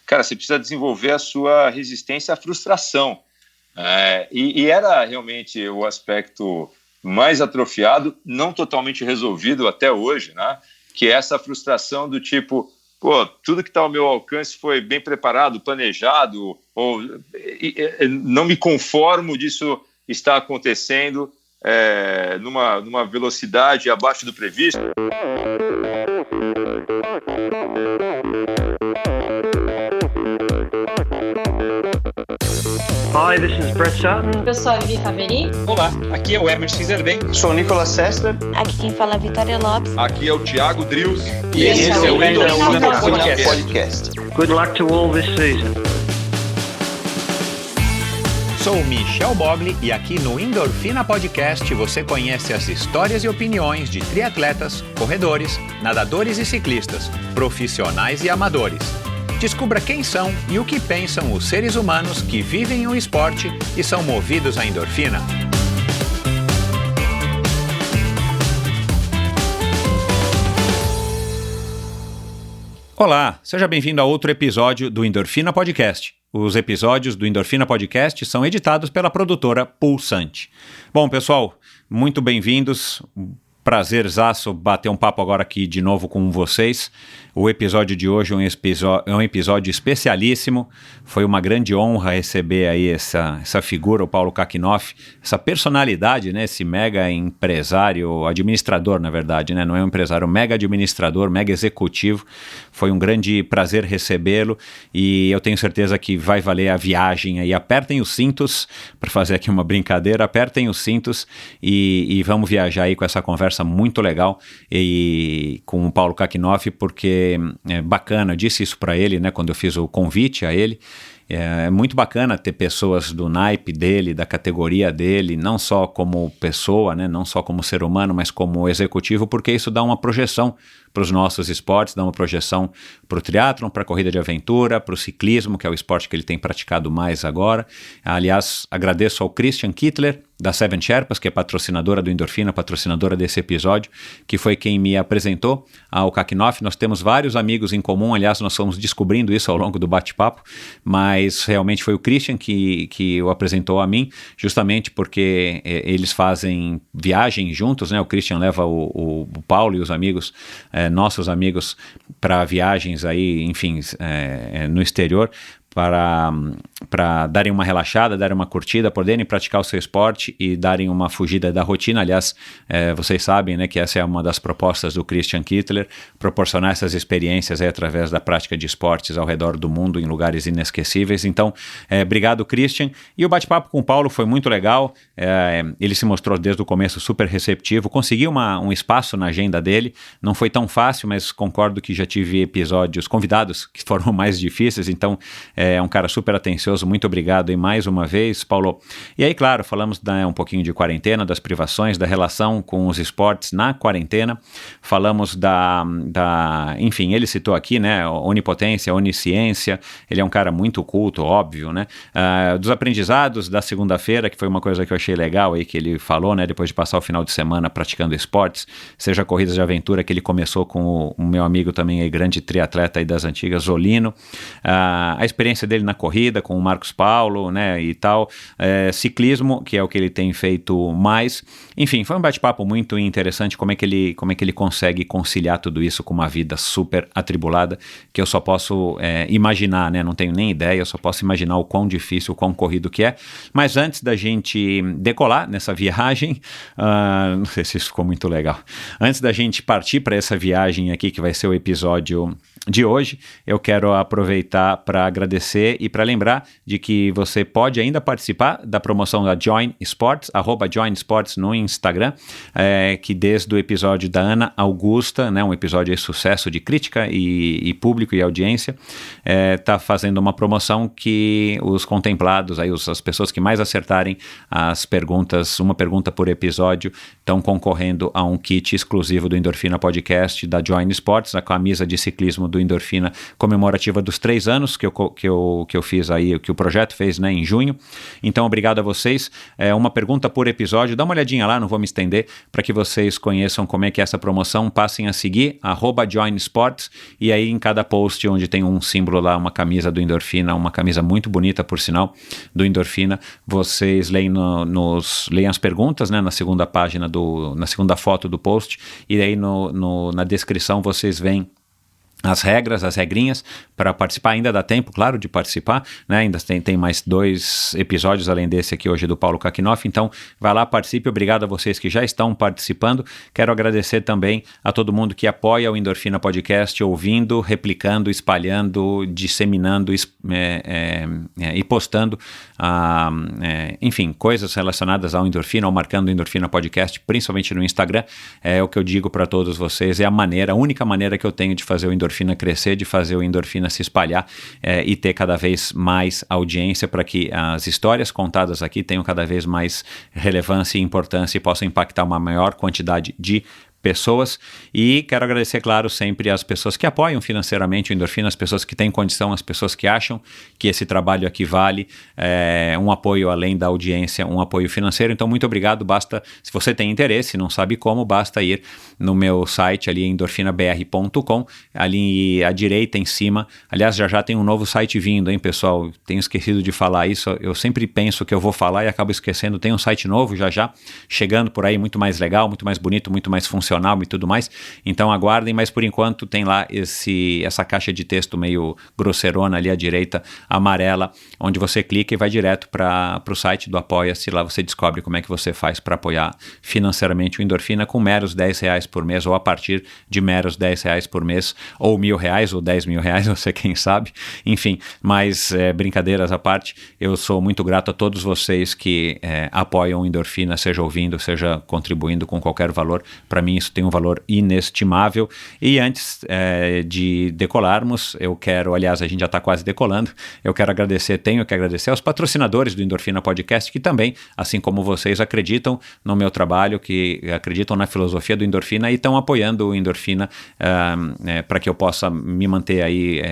cara, você precisa desenvolver a sua resistência à frustração. E era realmente o aspecto mais atrofiado, não totalmente resolvido até hoje, né? Que é essa frustração do tipo, pô, tudo que está ao meu alcance foi bem preparado, planejado, ou não me conformo disso estar acontecendo numa velocidade abaixo do previsto. Hi, this is Brett Sutton. Eu sou a Vivi Faveri. Olá, aqui é o Emerson Zerben. Sou o Nicolas Sester. Aqui quem fala é Vitória Lopes. Aqui é o Thiago Drius. E esse é o Endorfina Podcast. Good luck to all this season. Sou Michel Bogli e aqui no Endorfina Podcast você conhece as histórias e opiniões de triatletas, corredores, nadadores e ciclistas, profissionais e amadores. Descubra quem são e o que pensam os seres humanos que vivem o esporte e são movidos à endorfina. Olá, seja bem-vindo a outro episódio do Endorfina Podcast. Os episódios do Endorfina Podcast são editados pela produtora Pulsante. Bom, pessoal, muito bem-vindos. Prazerzaço bater um papo agora aqui de novo com vocês. O episódio de hoje é um episódio especialíssimo. Foi uma grande honra receber aí essa figura, o Paulo Kakinoff, essa personalidade, né? Esse mega empresário, administrador, na verdade, né? Não é um empresário, mega administrador, mega executivo. Foi um grande prazer recebê-lo e eu tenho certeza que vai valer a viagem aí. Apertem os cintos, para fazer aqui uma brincadeira, apertem os cintos e vamos viajar aí com essa conversa muito legal e com o Paulo Kakinoff, porque é bacana, eu disse isso para ele, né, quando eu fiz o convite a ele. É muito bacana ter pessoas do naipe dele, da categoria dele, não só como pessoa, né, não só como ser humano, mas como executivo, porque isso dá uma projeção para os nossos esportes, dá uma projeção para o triatlon, para a corrida de aventura, para o ciclismo, que é o esporte que ele tem praticado mais agora. Aliás, agradeço ao Christian Kittler, da Seven Sherpas, que é patrocinadora do Endorfina, patrocinadora desse episódio, que foi quem me apresentou ao Kakinoff. Nós temos vários amigos em comum, aliás, nós fomos descobrindo isso ao longo do bate-papo, mas realmente foi o Christian que o apresentou a mim, justamente porque eles fazem viagem juntos, né? O Christian leva o Paulo e os amigos, nossos amigos, para viagens aí, enfim, no exterior, para darem uma relaxada, darem uma curtida, poderem praticar o seu esporte e darem uma fugida da rotina. Aliás, vocês sabem, né, que essa é uma das propostas do Christian Kittler, proporcionar essas experiências aí através da prática de esportes ao redor do mundo, em lugares inesquecíveis. Então, obrigado, Christian. E o bate-papo com o Paulo foi muito legal, ele se mostrou desde o começo super receptivo, conseguiu um espaço na agenda dele, não foi tão fácil, mas concordo que já tive episódios convidados que foram mais difíceis, então é um cara super atencioso, muito obrigado aí mais uma vez, Paulo. E aí, claro, falamos um pouquinho de quarentena, das privações, da relação com os esportes na quarentena, falamos enfim, ele citou aqui, né, onipotência, onisciência, ele é um cara muito culto, óbvio, né, dos aprendizados da segunda-feira, que foi uma coisa que eu achei legal aí, que ele falou, né, depois de passar o final de semana praticando esportes, seja corridas de aventura, que ele começou com o meu amigo também aí, grande triatleta aí das antigas, Zolino, a experiência dele na corrida com o Marcos Paulo, né, e tal, ciclismo, que é o que ele tem feito mais. Enfim, foi um bate-papo muito interessante, como é que ele consegue conciliar tudo isso com uma vida super atribulada, que eu só posso imaginar, né, não tenho nem ideia, eu só posso imaginar o quão difícil, o quão corrido que é. Mas antes da gente decolar nessa viagem, não sei se isso ficou muito legal, antes da gente partir para essa viagem aqui, que vai ser o episódio de hoje, eu quero aproveitar para agradecer e para lembrar de que você pode ainda participar da promoção da Join Sports, @JoinSports no Instagram, que desde o episódio da Ana Augusta, né, um episódio de sucesso de crítica e público e audiência, está fazendo uma promoção que os contemplados, aí, as pessoas que mais acertarem as perguntas, uma pergunta por episódio, estão concorrendo a um kit exclusivo do Endorfina Podcast da Join Sports, a camisa de ciclismo do Endorfina comemorativa dos 3 anos que que eu fiz aí, que o projeto fez, né, em junho. Então, obrigado a vocês. Uma pergunta por episódio, dá uma olhadinha lá, não vou me estender, para que vocês conheçam como é que é essa promoção. Passem a seguir, @joinsports, e aí em cada post onde tem um símbolo lá, uma camisa do Endorfina, uma camisa muito bonita, por sinal, do Endorfina, vocês leem, leem as perguntas, né, na segunda página, na segunda foto do post, e aí na descrição vocês veem as regras, as regrinhas para participar. Ainda dá tempo, claro, de participar, né? Ainda tem mais 2 episódios além desse aqui hoje do Paulo Kakinoff, então vai lá, participe. Obrigado a vocês que já estão participando. Quero agradecer também a todo mundo que apoia o Endorfina Podcast, ouvindo, replicando, espalhando, disseminando e postando, enfim, coisas relacionadas ao Endorfina, ou marcando o Endorfina Podcast, principalmente no Instagram. É o que eu digo para todos vocês, é a única maneira que eu tenho de fazer o Endorfina crescer, de fazer o Endorfina se espalhar e ter cada vez mais audiência, para que as histórias contadas aqui tenham cada vez mais relevância e importância e possam impactar uma maior quantidade de pessoas. E quero agradecer, claro, sempre as pessoas que apoiam financeiramente o Endorfina, as pessoas que têm condição, as pessoas que acham que esse trabalho aqui vale um apoio além da audiência, um apoio financeiro. Então, muito obrigado. Basta, se você tem interesse, não sabe como, basta ir no meu site ali, endorfinabr.com, ali à direita em cima. Aliás, já tem um novo site vindo, hein, pessoal? Tenho esquecido de falar isso, eu sempre penso que eu vou falar e acabo esquecendo. Tem um site novo já chegando por aí, muito mais legal, muito mais bonito, muito mais funcional e tudo mais, então aguardem, mas por enquanto tem lá essa caixa de texto meio grosseirona ali à direita, amarela, onde você clica e vai direto para o site do Apoia-se. Lá você descobre como é que você faz para apoiar financeiramente o Endorfina com meros R$10 por mês, ou a partir de meros R$10 por mês, ou R$1.000 ou R$10.000, não sei quem sabe, enfim, mas brincadeiras à parte, eu sou muito grato a todos vocês que apoiam o Endorfina, seja ouvindo, seja contribuindo com qualquer valor. Para mim isso tem um valor inestimável. E antes de decolarmos, eu quero, aliás, a gente já está quase decolando, tenho que agradecer aos patrocinadores do Endorfina Podcast, que também, assim como vocês, acreditam no meu trabalho, que acreditam na filosofia do Endorfina e estão apoiando o Endorfina para que eu possa me manter aí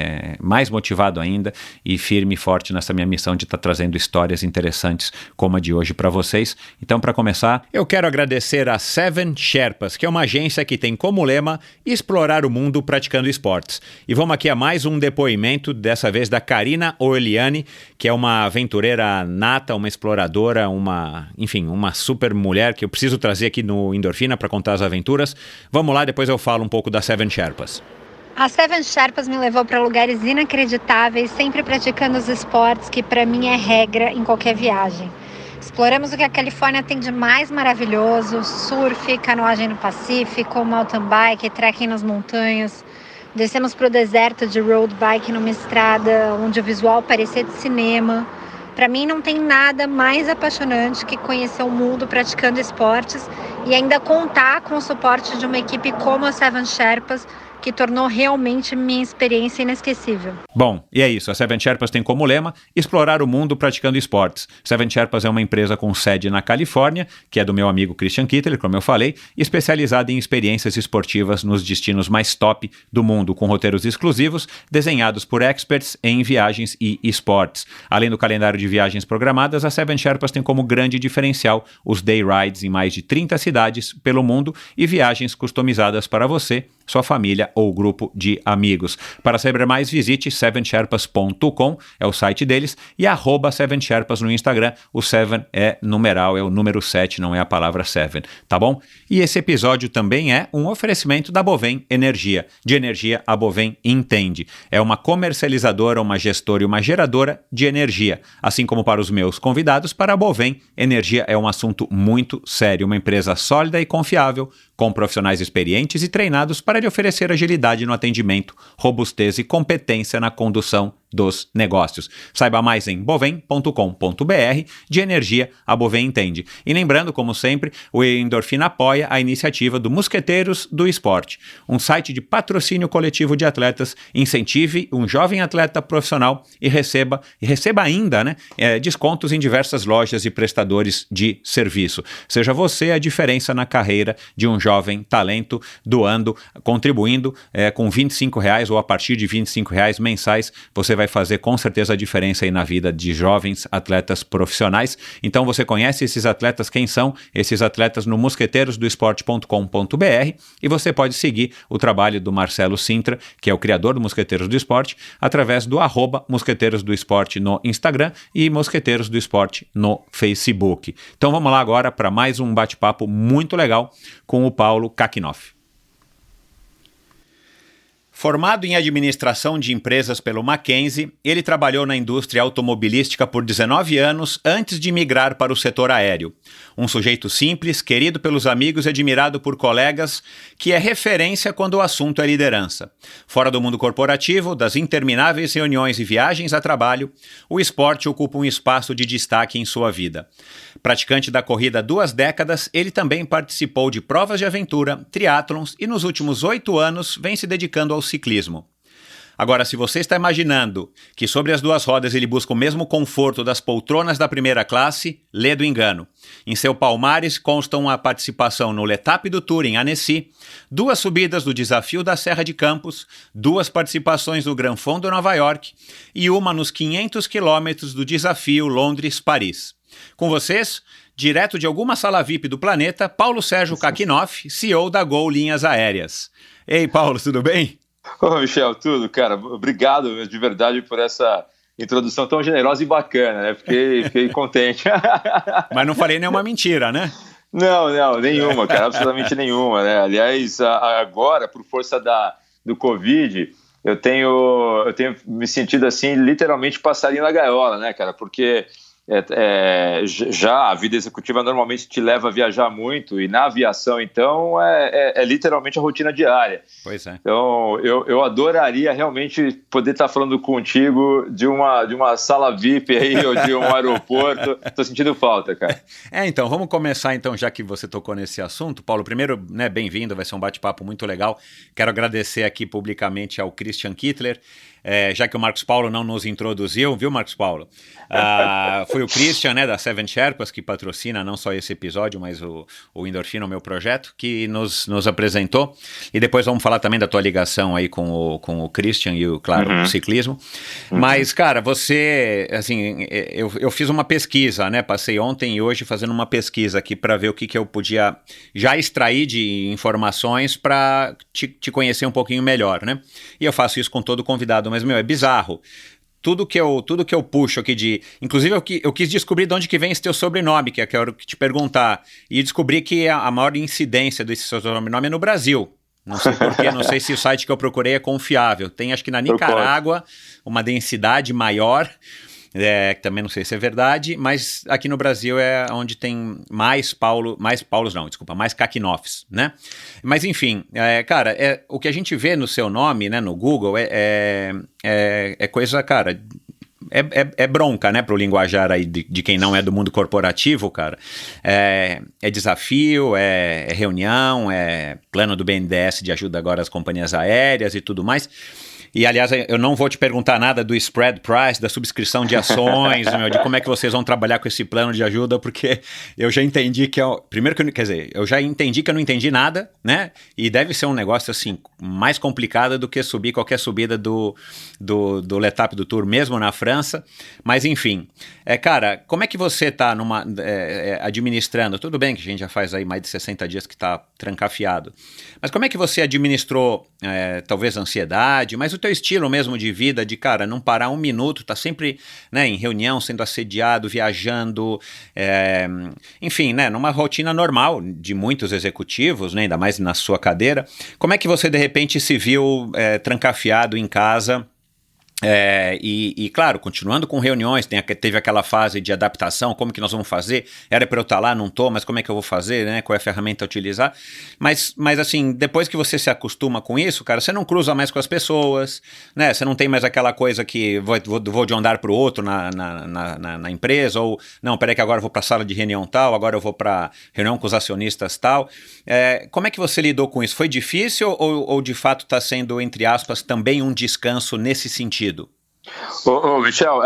mais motivado ainda e firme e forte nessa minha missão de estar trazendo histórias interessantes como a de hoje para vocês. Então, para começar, eu quero agradecer a Seven Sherpas, que é uma agência que tem como lema explorar o mundo praticando esportes. E vamos aqui a mais um depoimento, dessa vez da Karina Orliani, que é uma aventureira nata, uma exploradora, uma super mulher que eu preciso trazer aqui no Endorfina para contar as aventuras. Vamos lá, depois eu falo um pouco da Seven Sherpas. A Seven Sherpas me levou para lugares inacreditáveis, sempre praticando os esportes que para mim é regra em qualquer viagem. Exploramos o que a Califórnia tem de mais maravilhoso: surf, canoagem no Pacífico, mountain bike, trekking nas montanhas. Descemos para o deserto de road bike numa estrada onde o visual parecia de cinema. Para mim não tem nada mais apaixonante que conhecer o mundo praticando esportes e ainda contar com o suporte de uma equipe como a Seven Sherpas, que tornou realmente minha experiência inesquecível. Bom, e é isso. A Seven Sherpas tem como lema explorar o mundo praticando esportes. Seven Sherpas é uma empresa com sede na Califórnia, que é do meu amigo Christian Kittler, como eu falei, especializada em experiências esportivas nos destinos mais top do mundo, com roteiros exclusivos desenhados por experts em viagens e esportes. Além do calendário de viagens programadas, a Seven Sherpas tem como grande diferencial os day rides em mais de 30 cidades pelo mundo e viagens customizadas para você, sua família ou grupo de amigos. Para saber mais, visite sevensherpas.com, é o site deles, e @sevensherpas no Instagram. O Seven é numeral, é o número 7, não é a palavra Seven, tá bom? E esse episódio também é um oferecimento da Bovem Energia. De energia, a Bovem entende. É uma comercializadora, uma gestora e uma geradora de energia. Assim como para os meus convidados, para a Bovem, energia é um assunto muito sério. Uma empresa sólida e confiável, com profissionais experientes e treinados para lhe oferecer agilidade no atendimento, robustez e competência na condução dos negócios. Saiba mais em bovem.com.br. De energia, a Bovem entende. E lembrando, como sempre, o Endorfina apoia a iniciativa do Mosqueteiros do Esporte, um site de patrocínio coletivo de atletas. Incentive um jovem atleta profissional e receba ainda, descontos em diversas lojas e prestadores de serviço. Seja você a diferença na carreira de um jovem talento, doando, contribuindo com R$25 ou a partir de R$25 mensais, você vai vai fazer com certeza a diferença aí na vida de jovens atletas profissionais. Então você conhece esses atletas, quem são esses atletas no mosqueteirosdoesporte.com.br e você pode seguir o trabalho do Marcelo Sintra, que é o criador do Mosqueteiros do Esporte, através do @Mosqueteiros do Esporte no Instagram e Mosqueteiros do Esporte no Facebook. Então vamos lá agora para mais um bate-papo muito legal com o Paulo Kakinoff. Formado em administração de empresas pelo Mackenzie, ele trabalhou na indústria automobilística por 19 anos antes de migrar para o setor aéreo. Um sujeito simples, querido pelos amigos e admirado por colegas, que é referência quando o assunto é liderança. Fora do mundo corporativo, das intermináveis reuniões e viagens a trabalho, o esporte ocupa um espaço de destaque em sua vida. Praticante da corrida há 2 décadas, ele também participou de provas de aventura, triatlons e nos últimos 8 anos vem se dedicando ao ciclismo. Agora, se você está imaginando que sobre as 2 rodas ele busca o mesmo conforto das poltronas da primeira classe, lê do engano. Em seu palmares constam a participação no L'Etape du Tour em Annecy, 2 subidas do Desafio da Serra de Campos, 2 participações no Gran Fondo Nova York e uma nos 500 quilômetros do Desafio Londres-Paris. Com vocês, direto de alguma sala VIP do planeta, Paulo Sérgio Kakinoff, CEO da Gol Linhas Aéreas. Ei, Paulo, tudo bem? Ô, Michel, tudo, cara. Obrigado de verdade por essa introdução tão generosa e bacana, né? Fiquei contente. Mas não falei nenhuma mentira, né? Não, nenhuma, cara, absolutamente nenhuma, né? Aliás, agora, por força do Covid, eu tenho me sentido assim, literalmente passarinho na gaiola, né, cara? Porque já a vida executiva normalmente te leva a viajar muito e na aviação, então, é literalmente a rotina diária. Pois é. Então, eu adoraria realmente poder estar falando contigo de uma sala VIP aí ou de um aeroporto. Tô sentindo falta, cara. Então, vamos começar então, já que você tocou nesse assunto. Paulo, primeiro, né, bem-vindo, vai ser um bate-papo muito legal. Quero agradecer aqui publicamente ao Christian Kittler, já que o Marcos Paulo não nos introduziu, viu, Marcos Paulo? Foi o Christian, né, da Seven Sherpas, que patrocina não só esse episódio, mas o Endorfina, o meu projeto, que nos apresentou. E depois vamos falar também da tua ligação aí com o Christian e, o ciclismo. Mas, cara, você, assim, eu fiz uma pesquisa, né, passei ontem e hoje fazendo uma pesquisa aqui para ver o que eu podia já extrair de informações para te conhecer um pouquinho melhor, né? E eu faço isso com todo convidado, mas, é bizarro. Tudo que eu puxo aqui de... Inclusive, eu quis descobrir de onde que vem esse teu sobrenome, que eu quero te perguntar. E descobri que a maior incidência desse seu sobrenome é no Brasil. Não sei porquê, não sei se o site que eu procurei é confiável. Tem, acho que na Nicarágua, uma densidade maior... que também não sei se é verdade, mas aqui no Brasil é onde tem mais Kakinoffs, né? Mas enfim, cara, o que a gente vê no seu nome, né, no Google, é coisa, cara... É bronca, né, pro linguajar aí de quem não é do mundo corporativo, cara. É desafio, é reunião, é plano do BNDES de ajuda agora às companhias aéreas e tudo mais. E, aliás, eu não vou te perguntar nada do spread price, da subscrição de ações, de como é que vocês vão trabalhar com esse plano de ajuda, porque eu já entendi que... eu já entendi que eu não entendi nada, né? E deve ser um negócio, assim, mais complicado do que qualquer subida do L'Etape du Tour, mesmo na França. Mas, enfim, cara, como é que você está administrando? Tudo bem que a gente já faz aí mais de 60 dias que está trancafiado. Mas como é que você administrou, talvez, a ansiedade, mas o teu estilo mesmo de vida, de, cara, não parar um minuto, tá sempre, né, em reunião, sendo assediado, viajando, enfim, né, numa rotina normal de muitos executivos, né, ainda mais na sua cadeira. Como é que você, de repente, se viu trancafiado em casa? E claro, continuando com reuniões, teve aquela fase de adaptação, como que nós vamos fazer? Era para eu estar lá, não estou, mas como é que eu vou fazer, né? Qual é a ferramenta a utilizar? Mas assim, depois que você se acostuma com isso, cara, você não cruza mais com as pessoas, né? Você não tem mais aquela coisa que vou de um andar para o outro na empresa, ou não, peraí que agora eu vou para a sala de reunião tal, agora eu vou para reunião com os acionistas tal. Como é que você lidou com isso? Foi difícil ou de fato está sendo, entre aspas, também um descanso nesse sentido? Michel,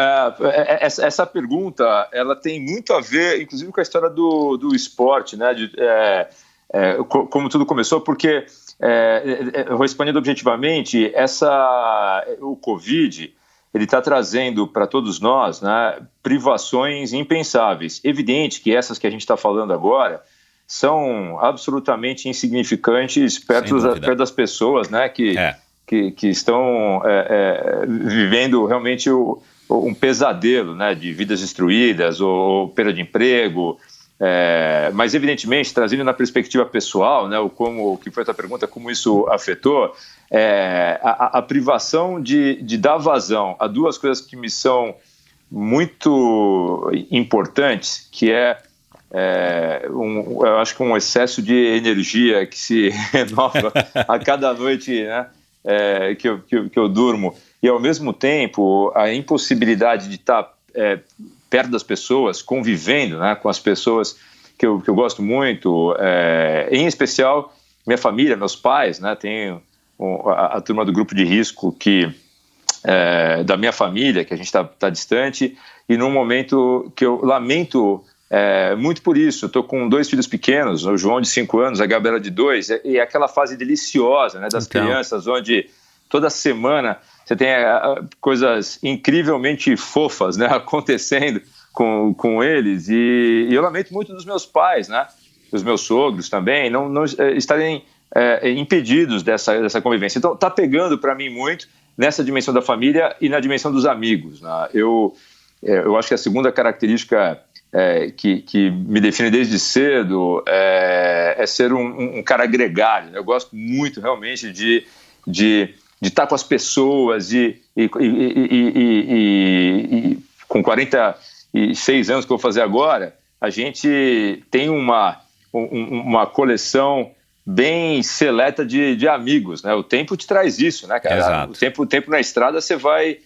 essa pergunta ela tem muito a ver, inclusive, com a história do esporte, né? Como tudo começou, porque, respondendo objetivamente, o Covid ele está trazendo para todos nós, né, privações impensáveis. Evidente que essas que a gente está falando agora são absolutamente insignificantes perto das pessoas, né, que estão vivendo realmente um pesadelo, né, de vidas destruídas ou perda de emprego. Mas, evidentemente, trazendo na perspectiva pessoal, né, o que foi a tua pergunta, como isso afetou, a privação de dar vazão a duas coisas que me são muito importantes, que eu acho que um excesso de energia que se renova a cada noite, né, que eu durmo, e ao mesmo tempo a impossibilidade de estar perto das pessoas, convivendo, né, com as pessoas que eu gosto muito, em especial minha família, meus pais, né, tenho a turma do grupo de risco da minha família, que a gente está distante, e num momento que eu lamento muito por isso. Eu estou com 2 filhos pequenos, o João de 5 anos, a Gabriela de 2, e aquela fase deliciosa, né, das crianças, onde toda semana você tem coisas incrivelmente fofas, né, acontecendo com eles, e eu lamento muito dos meus pais, né, dos meus sogros também, não estarem impedidos dessa convivência. Então está pegando para mim muito nessa dimensão da família e na dimensão dos amigos, né? Eu acho que a segunda característica que me define desde cedo é ser um cara gregário. Eu gosto muito realmente de estar com as pessoas e com 46 anos que eu vou fazer agora, a gente tem uma coleção bem seleta de amigos, né? O tempo te traz isso, né, cara? Exato. O tempo na estrada você vai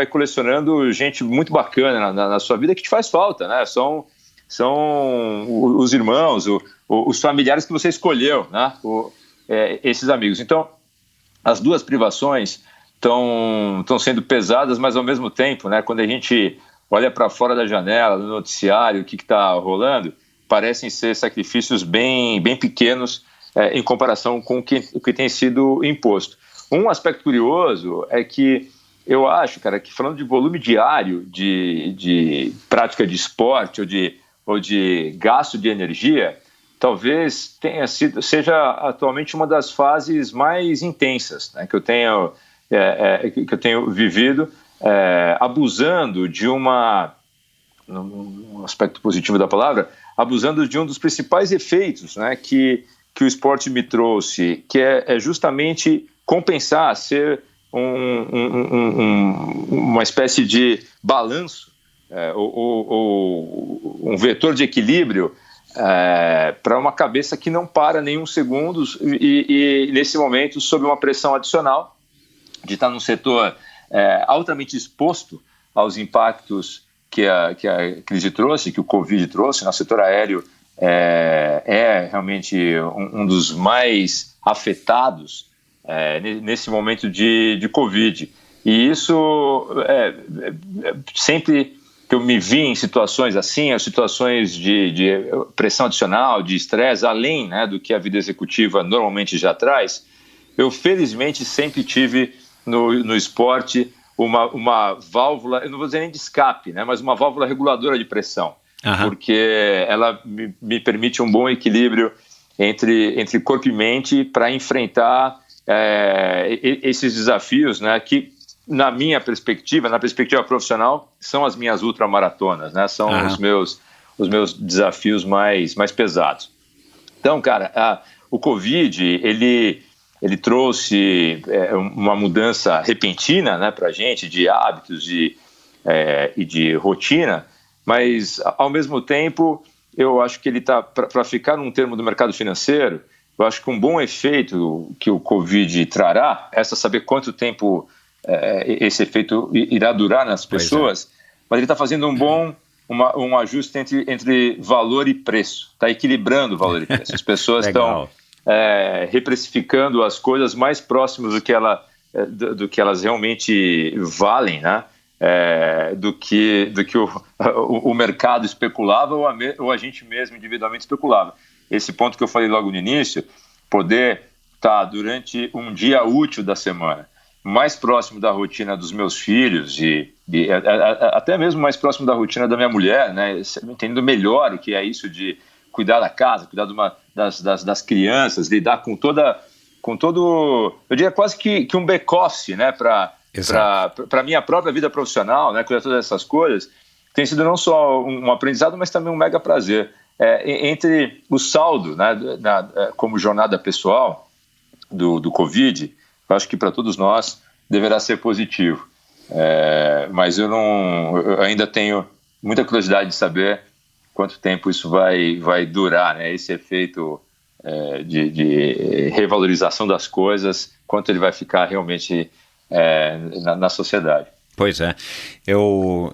colecionando gente muito bacana na sua vida que te faz falta, né? São os irmãos, os familiares que você escolheu, né? Esses amigos. Então, as duas privações estão sendo pesadas, mas ao mesmo tempo, né? Quando a gente olha para fora da janela, no noticiário, o que está rolando, parecem ser sacrifícios bem pequenos em comparação com o que tem sido imposto. Um aspecto curioso é que eu acho, cara, que falando de volume diário de prática de esporte ou de gasto de energia, talvez seja atualmente uma das fases mais intensas, né, que eu tenho vivido, abusando de um aspecto positivo da palavra, abusando de um dos principais efeitos, né, que o esporte me trouxe, que é justamente compensar, ser uma espécie de balanço ou um vetor de equilíbrio para uma cabeça que não para nenhum segundo e nesse momento sob uma pressão adicional de estar num setor altamente exposto aos impactos que a crise trouxe, que o Covid trouxe. No setor aéreo realmente um dos mais afetados nesse momento de Covid. E isso, sempre que eu me vi em situações assim, as situações de pressão adicional, de estresse, além, né, do que a vida executiva normalmente já traz, eu felizmente sempre tive no esporte uma válvula, eu não vou dizer nem de escape, né, mas uma válvula reguladora de pressão. Uhum. Porque ela me permite um bom equilíbrio entre corpo e mente para enfrentar esses desafios, né, que na minha perspectiva, na perspectiva profissional, são as minhas ultramaratonas, né, são os meus desafios mais pesados. Então, cara, o Covid, ele trouxe uma mudança repentina, né, para a gente, de hábitos e de rotina, mas, ao mesmo tempo, eu acho que ele está, para ficar num termo do mercado financeiro, eu acho que um bom efeito que o Covid trará é saber quanto tempo esse efeito irá durar nas pessoas, mas ele está fazendo um ajuste entre valor e preço, está equilibrando o valor e preço. As pessoas estão reprecificando as coisas mais próximas do que elas realmente valem, né? Do que o mercado especulava ou a gente mesmo individualmente especulava. Esse ponto que eu falei logo no início, poder estar durante um dia útil da semana mais próximo da rotina dos meus filhos e até mesmo mais próximo da rotina da minha mulher, né? Entendendo melhor o que é isso de cuidar da casa, cuidar das crianças, lidar com todo, eu diria quase que um back-office, né? Para a minha própria vida profissional, né? Cuidar de todas essas coisas, tem sido não só um aprendizado, mas também um mega prazer. Entre o saldo, né? Como jornada pessoal do Covid, eu acho que para todos nós deverá ser positivo. Mas eu ainda tenho muita curiosidade de saber quanto tempo isso vai durar, né? Esse efeito de revalorização das coisas, quanto ele vai ficar realmente na sociedade. Pois é, eu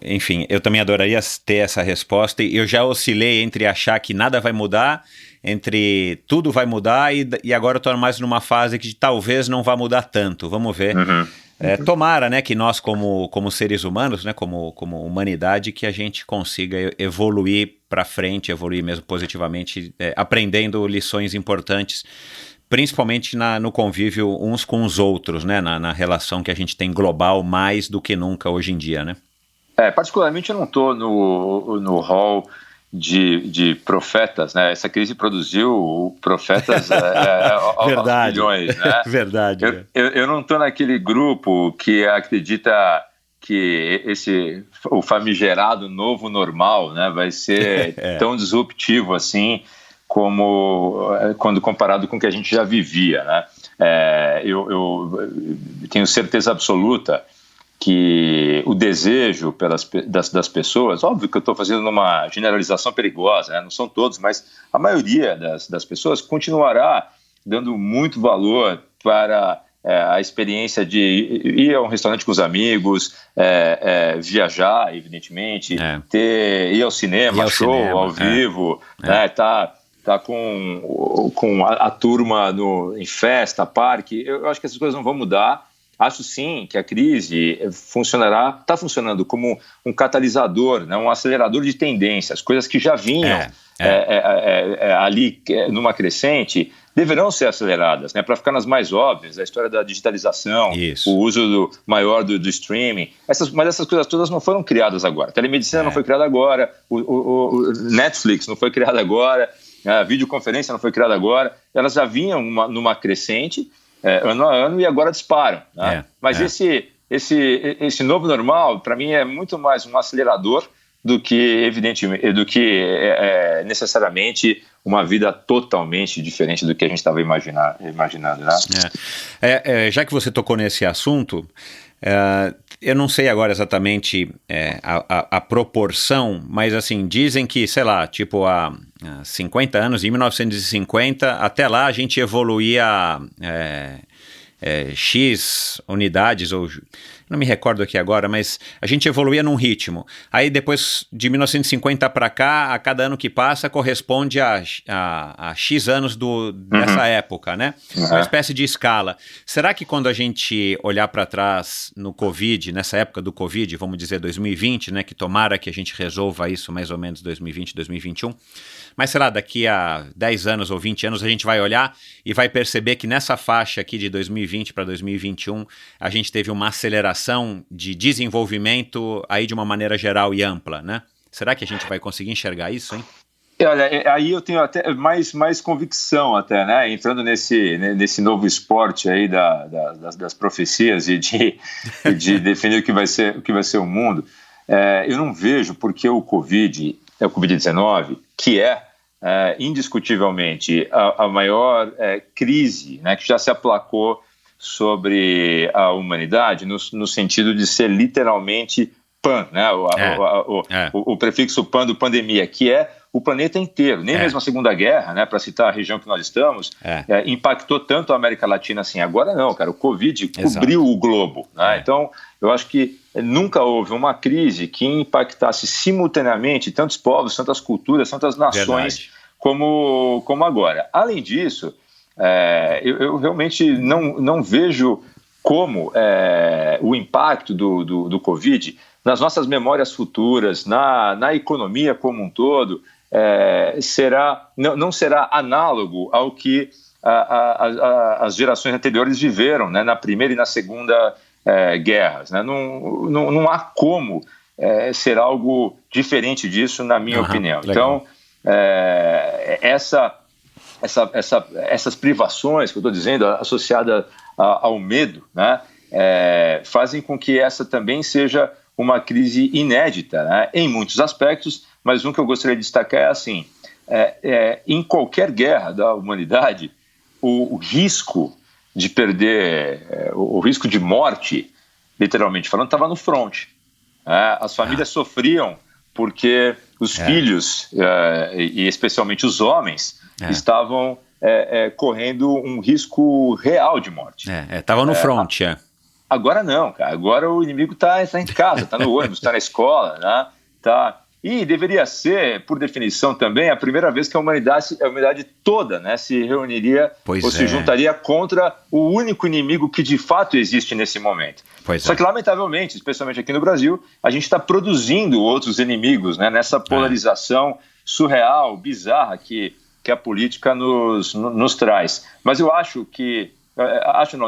também adoraria ter essa resposta, e eu já oscilei entre achar que nada vai mudar, entre tudo vai mudar, e agora eu estou mais numa fase que talvez não vá mudar tanto, vamos ver. Tomara, né, que nós como seres humanos, né, como humanidade, que a gente consiga evoluir para frente, evoluir mesmo positivamente, aprendendo lições importantes, principalmente no convívio uns com os outros, né, na relação que a gente tem global mais do que nunca hoje em dia, né? Particularmente eu não estou no hall de profetas, né? Essa crise produziu profetas aos milhões, né? Verdade. Eu não estou naquele grupo que acredita que o famigerado novo normal, né, vai ser tão disruptivo assim como quando comparado com o que a gente já vivia, né? Eu tenho certeza absoluta que o desejo das pessoas, óbvio que eu estou fazendo uma generalização perigosa, né? Não são todos, mas a maioria das pessoas continuará dando muito valor para a experiência de ir a um restaurante com os amigos, viajar, evidentemente, ir ao cinema, ao vivo, né? Tá com a turma em festa, parque. Eu acho que essas coisas não vão mudar. Acho sim que a crise está funcionando como um catalisador, né, um acelerador de tendências, coisas que já vinham ali numa crescente, deverão ser aceleradas, né, para ficar nas mais óbvias, a história da digitalização, o uso maior do streaming, mas essas coisas todas não foram criadas agora. A telemedicina não foi criada agora, o Netflix não foi criado agora, a videoconferência não foi criada agora, elas já vinham numa crescente, ano a ano, e agora disparam, né? Mas esse novo normal, para mim, é muito mais um acelerador do que necessariamente uma vida totalmente diferente do que a gente estava imaginando, né? Já que você tocou nesse assunto, eu não sei agora exatamente a proporção, mas assim, dizem que, sei lá, tipo há 50 anos, em 1950, até lá a gente evoluía X unidades, ou não me recordo aqui agora, mas a gente evoluía num ritmo. Aí depois de 1950 para cá, a cada ano que passa corresponde a X anos dessa época, né? Uma espécie de escala. Será que quando a gente olhar para trás no Covid, nessa época do Covid, vamos dizer 2020, né? Que tomara que a gente resolva isso mais ou menos 2020, 2021, mas sei lá, daqui a 10 anos ou 20 anos a gente vai olhar e vai perceber que nessa faixa aqui de 2020 para 2021 a gente teve uma aceleração de desenvolvimento aí de uma maneira geral e ampla, né? Será que a gente vai conseguir enxergar isso, hein? Olha, aí eu tenho até mais convicção até, né? Entrando nesse novo esporte aí das profecias e de definir o que vai ser o mundo. Eu não vejo porque o Covid-19, que indiscutivelmente a maior crise, né, que já se aplacou sobre a humanidade, no sentido de ser literalmente pan, né, o prefixo pan do pandemia, que é o planeta inteiro. Nem mesmo a Segunda Guerra, né, para citar a região que nós estamos, impactou tanto a América Latina assim. Agora não, cara, o Covid cobriu o globo, né? Então, eu acho que nunca houve uma crise que impactasse simultaneamente tantos povos, tantas culturas, tantas nações como agora. Além disso, eu realmente não vejo como o impacto do Covid nas nossas memórias futuras, na economia como um todo, não será análogo ao que as gerações anteriores viveram, né, na Primeira e na Segunda guerras. Né? Não há como ser algo diferente disso, na minha opinião. Legal. Então, essas privações que eu estou dizendo, associadas ao medo, né, fazem com que essa também seja uma crise inédita, né, em muitos aspectos, mas um que eu gostaria de destacar é assim, em qualquer guerra da humanidade, o risco de perder, o risco de morte, literalmente falando, estava no front. As famílias sofriam porque os filhos, e especialmente os homens, estavam correndo um risco real de morte. Estava no front, Agora não, cara. Agora o inimigo está em casa, está no ônibus, está na escola, né? E deveria ser, por definição também, a primeira vez que a humanidade toda, né, se reuniria se juntaria contra o único inimigo que de fato existe nesse momento. Só que, lamentavelmente, especialmente aqui no Brasil, a gente está produzindo outros inimigos, né, nessa polarização surreal, bizarra que a política nos traz. Mas eu acho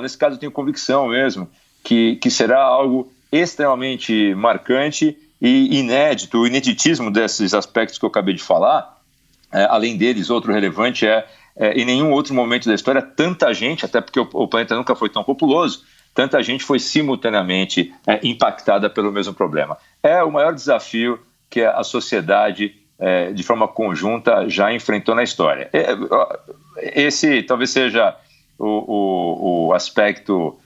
nesse caso eu tenho convicção mesmo, que será algo extremamente marcante e inédito. O ineditismo desses aspectos que eu acabei de falar, além deles, outro relevante em nenhum outro momento da história, tanta gente, até porque o planeta nunca foi tão populoso, tanta gente foi simultaneamente impactada pelo mesmo problema. É o maior desafio que a sociedade, de forma conjunta, já enfrentou na história. Esse talvez seja o aspecto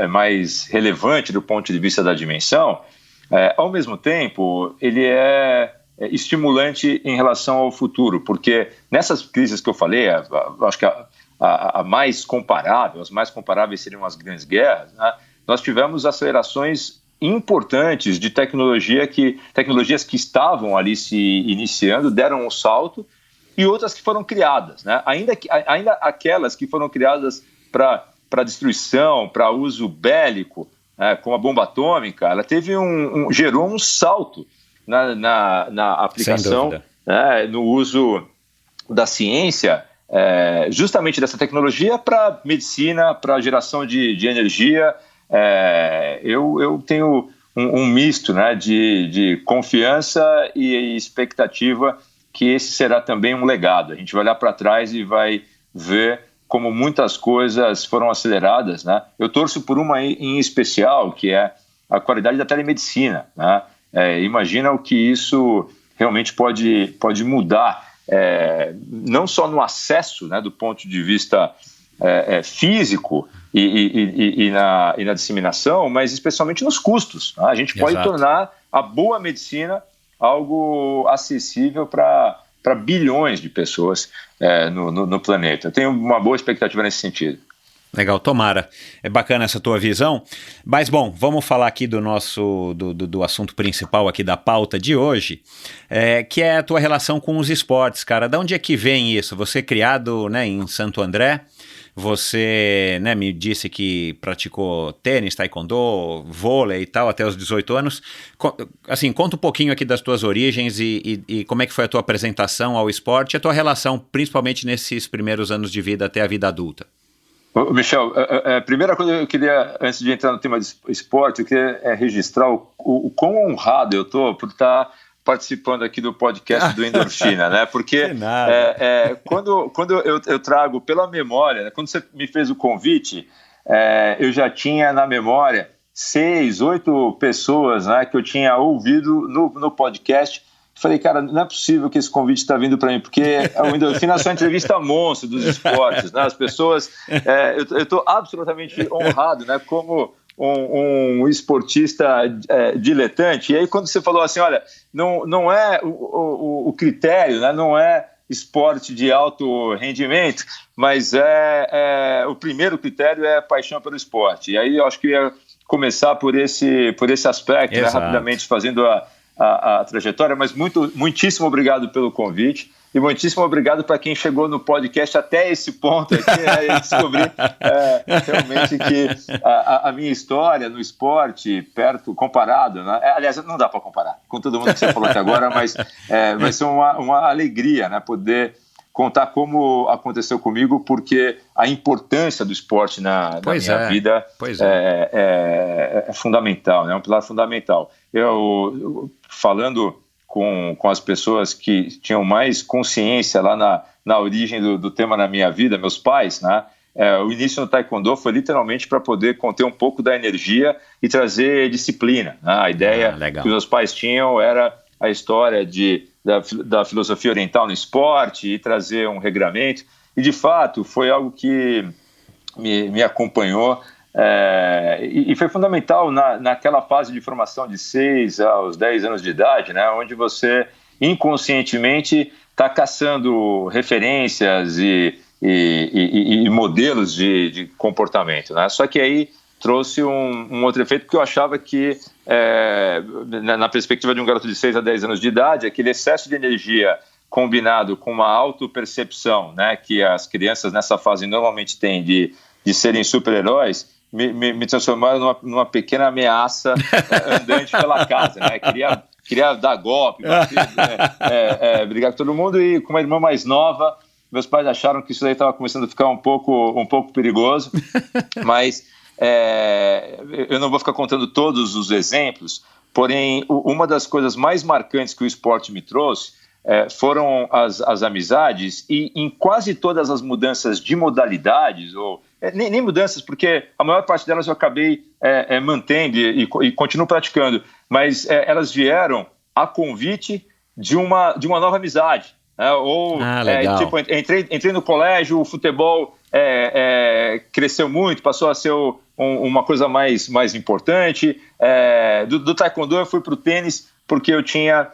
mais relevante do ponto de vista da dimensão. Ao mesmo tempo, ele é estimulante em relação ao futuro, porque nessas crises que eu falei, acho que a mais comparável, as mais comparáveis seriam as grandes guerras, né? Nós tivemos acelerações importantes de tecnologias que estavam ali se iniciando, deram um salto, e outras que foram criadas, né? Ainda aquelas que foram criadas para destruição, para uso bélico, como a bomba atômica, ela gerou um salto na aplicação, no uso da ciência, justamente dessa tecnologia para medicina, para geração de energia. Eu tenho um misto, né, de confiança e expectativa que esse será também um legado. A gente vai olhar para trás e vai ver como muitas coisas foram aceleradas, né? Eu torço por uma em especial, que é a qualidade da telemedicina, né? Imagina o que isso realmente pode mudar, não só no acesso, né, do ponto de vista físico e na disseminação, mas especialmente nos custos, né? A gente pode tornar a boa medicina algo acessível para bilhões de pessoas no planeta. Eu tenho uma boa expectativa nesse sentido. Legal, tomara. É bacana essa tua visão. Mas, bom, vamos falar aqui do assunto principal aqui da pauta de hoje, que é a tua relação com os esportes, cara. De onde é que vem isso? Você é criado, né, em Santo André, você, né, me disse que praticou tênis, taekwondo, vôlei e tal até os 18 anos. Assim, conta um pouquinho aqui das tuas origens e como é que foi a tua apresentação ao esporte e a tua relação, principalmente nesses primeiros anos de vida até a vida adulta. Michel, a primeira coisa que eu queria, antes de entrar no tema de esporte, eu queria registrar o quão honrado eu estou por estar participando aqui do podcast do Endorfina, né? Porque quando eu trago pela memória, né? Quando você me fez o convite, eu já tinha na memória 6, 8 pessoas, né, que eu tinha ouvido no podcast. Falei, cara, não é possível que esse convite está vindo para mim, porque o Endorfina é só entrevista monstro dos esportes, né? As pessoas, eu estou absolutamente honrado, né, como um esportista diletante. E aí quando você falou assim, olha, não é o critério, né, não é esporte de alto rendimento, mas o primeiro critério é a paixão pelo esporte. E aí eu acho que ia começar por esse aspecto, né, rapidamente fazendo a trajetória, mas muitíssimo obrigado pelo convite e muitíssimo obrigado para quem chegou no podcast até esse ponto aqui, né, e descobrir realmente que a minha história no esporte, comparado, né, aliás, não dá para comparar com todo mundo que você falou até agora, mas vai ser uma alegria, né, poder contar como aconteceu comigo, porque a importância do esporte na minha vida é fundamental, né? É um pilar fundamental. Eu falando com as pessoas que tinham mais consciência lá na origem do tema na minha vida, meus pais, né? O início no taekwondo foi literalmente para poder conter um pouco da energia e trazer disciplina, né? A ideia que os meus pais tinham era a história da filosofia oriental no esporte e trazer um regramento. E, de fato, foi algo que me acompanhou e foi fundamental naquela fase de formação de 6 aos 10 anos de idade, né, onde você inconscientemente está caçando referências e modelos de comportamento, né? Só que aí trouxe um outro efeito, porque eu achava que, na perspectiva de um garoto de 6 a 10 anos de idade, aquele excesso de energia combinado com uma autopercepção, né, que as crianças nessa fase normalmente têm de serem super-heróis, me transformaram numa pequena ameaça andante pela casa, né? Queria dar golpe, brigar com todo mundo, e com uma irmã mais nova, meus pais acharam que isso aí estava começando a ficar um pouco perigoso, mas eu não vou ficar contando todos os exemplos, porém, uma das coisas mais marcantes que o esporte me trouxe foram as amizades, e em quase todas as mudanças de modalidades, ou nem mudanças, porque a maior parte delas eu acabei mantendo e continuo praticando, mas elas vieram a convite de uma nova amizade. Tipo, entrei no colégio, o futebol cresceu muito, passou a ser uma coisa mais importante. Do taekwondo eu fui para o tênis porque eu tinha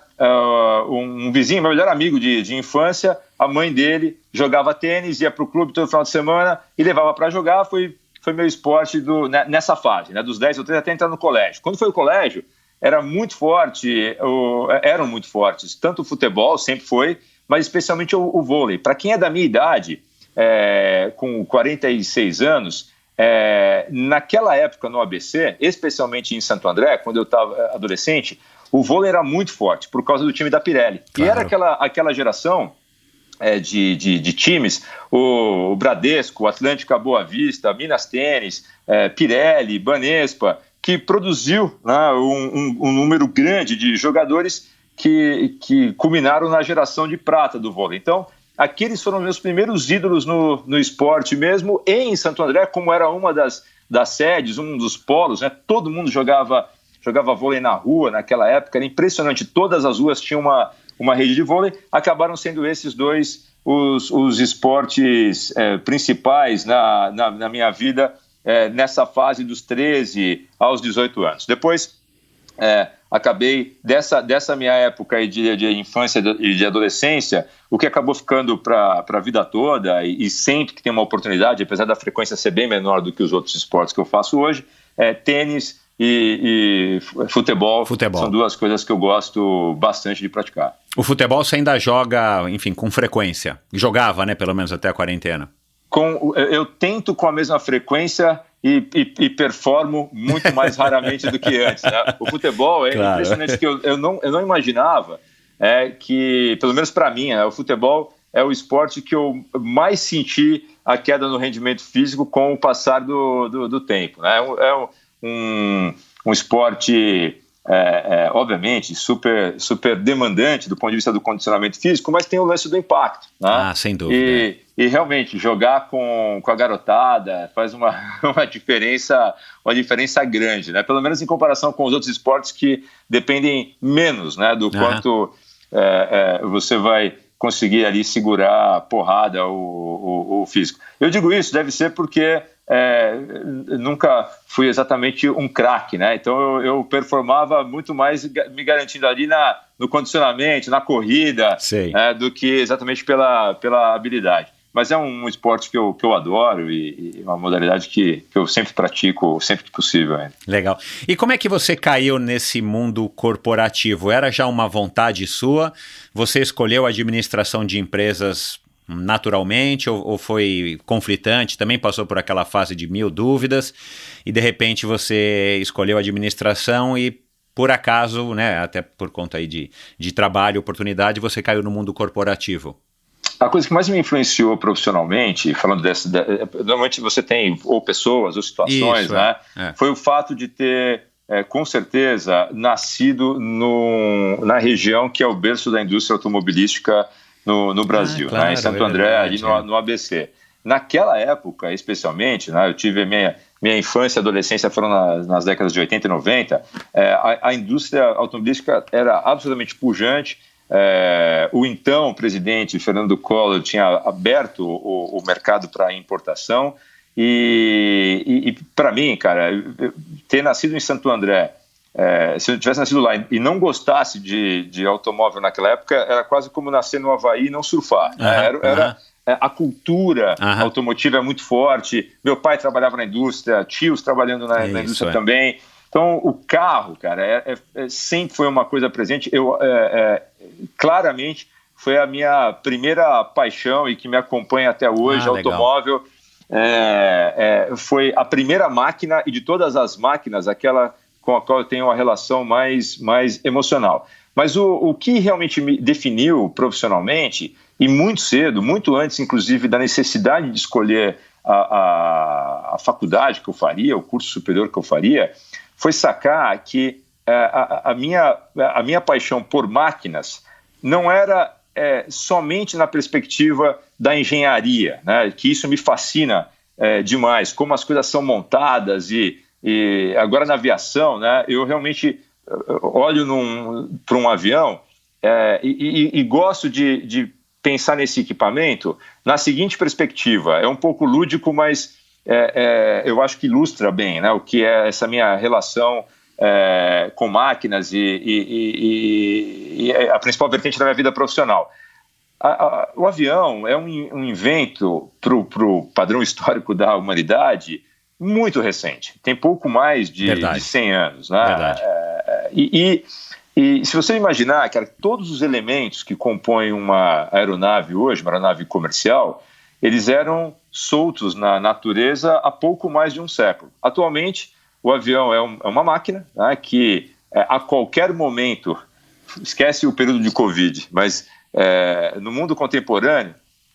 um vizinho, meu melhor amigo de infância, a mãe dele jogava tênis, ia para o clube todo final de semana e levava para jogar. Foi meu esporte nessa fase, né, dos 10 ou 13 até entrar no colégio. Quando foi o colégio, eram muito fortes, tanto o futebol, sempre foi, mas especialmente o vôlei. Para quem é da minha idade, com 46 anos, naquela época no ABC, especialmente em Santo André, quando eu estava adolescente, o vôlei era muito forte por causa do time da Pirelli. Claro. E era aquela geração de times, o Bradesco, o Atlântica Boa Vista, Minas Tênis, Pirelli, Banespa, que produziu, né, um número grande de jogadores que culminaram na geração de prata do vôlei. Então, aqueles foram meus primeiros ídolos no esporte mesmo, e em Santo André, como era uma das sedes, um dos polos, né, todo mundo jogava vôlei na rua naquela época, era impressionante, todas as ruas tinham uma rede de vôlei. Acabaram sendo esses dois os esportes principais na minha vida, nessa fase dos 13 aos 18 anos. Depois, acabei, dessa minha época de infância e de adolescência, o que acabou ficando para a vida toda, e sempre que tem uma oportunidade, apesar da frequência ser bem menor do que os outros esportes que eu faço hoje, tênis e futebol. São duas coisas que eu gosto bastante de praticar. O futebol você ainda joga, enfim, com frequência? Jogava, né, pelo menos até a quarentena? Eu tento com a mesma frequência e performo muito mais raramente do que antes, né? O futebol claro. Impressionante, que eu não imaginava que, pelo menos para mim, o futebol é o esporte que eu mais senti a queda no rendimento físico com o passar do tempo, né? Um esporte, obviamente, super demandante do ponto de vista do condicionamento físico, mas tem o lance do impacto, né? Sem dúvida. E realmente, jogar com a garotada faz uma diferença grande, né? Pelo menos em comparação com os outros esportes que dependem menos, né, do quanto você vai conseguir ali segurar a porrada, o físico. Eu digo isso, deve ser porque nunca fui exatamente um craque, né? Então eu performava muito mais me garantindo ali no condicionamento, na corrida, do que exatamente pela habilidade. Mas é um esporte que eu adoro e uma modalidade que eu sempre pratico, sempre que possível. Legal. E como é que você caiu nesse mundo corporativo? Era já uma vontade sua? Você escolheu a administração de empresas naturalmente ou foi conflitante? Também passou por aquela fase de 1000 dúvidas e de repente você escolheu a administração e por acaso, né, até por conta aí de trabalho, oportunidade, você caiu no mundo corporativo? a coisa que mais me influenciou profissionalmente, falando normalmente você tem ou pessoas ou situações, isso, né? Foi o fato de ter, com certeza, nascido na região que é o berço da indústria automobilística no Brasil, claro, né? Em Santo André, ali no ABC. Naquela época, especialmente, né, eu tive minha infância e adolescência foram nas décadas de 80 e 90, a indústria automobilística era absolutamente pujante. O então presidente Fernando Collor tinha aberto o mercado para importação e para mim, cara, ter nascido em Santo André, se eu tivesse nascido lá e não gostasse de automóvel naquela época, era quase como nascer no Havaí e não surfar. A cultura automotiva é muito forte. Meu pai trabalhava na indústria, tios trabalhando na indústria também. Então, o carro, cara, sempre foi uma coisa presente. Claramente, foi a minha primeira paixão e que me acompanha até hoje, automóvel. Foi a primeira máquina e de todas as máquinas, aquela com a qual eu tenho uma relação mais emocional. Mas o que realmente me definiu profissionalmente, e muito cedo, muito antes, inclusive, da necessidade de escolher a faculdade que eu faria, o curso superior que eu faria, foi sacar que a minha paixão por máquinas não era somente na perspectiva da engenharia, né, que isso me fascina demais, como as coisas são montadas e agora na aviação, né, eu realmente olho para um avião e gosto de pensar nesse equipamento na seguinte perspectiva. É um pouco lúdico, mas eu acho que ilustra bem, né, o que é essa minha relação com máquinas e a principal vertente da minha vida profissional. O avião é um invento para o padrão histórico da humanidade muito recente. Tem pouco mais de 100 anos. Né? Verdade. E se você imaginar, cara, todos os elementos que compõem uma aeronave hoje, uma aeronave comercial, eles eram soltos na natureza há pouco mais de um século. Atualmente, o avião é uma máquina, né, que a qualquer momento, esquece o período de Covid, mas no mundo contemporâneo,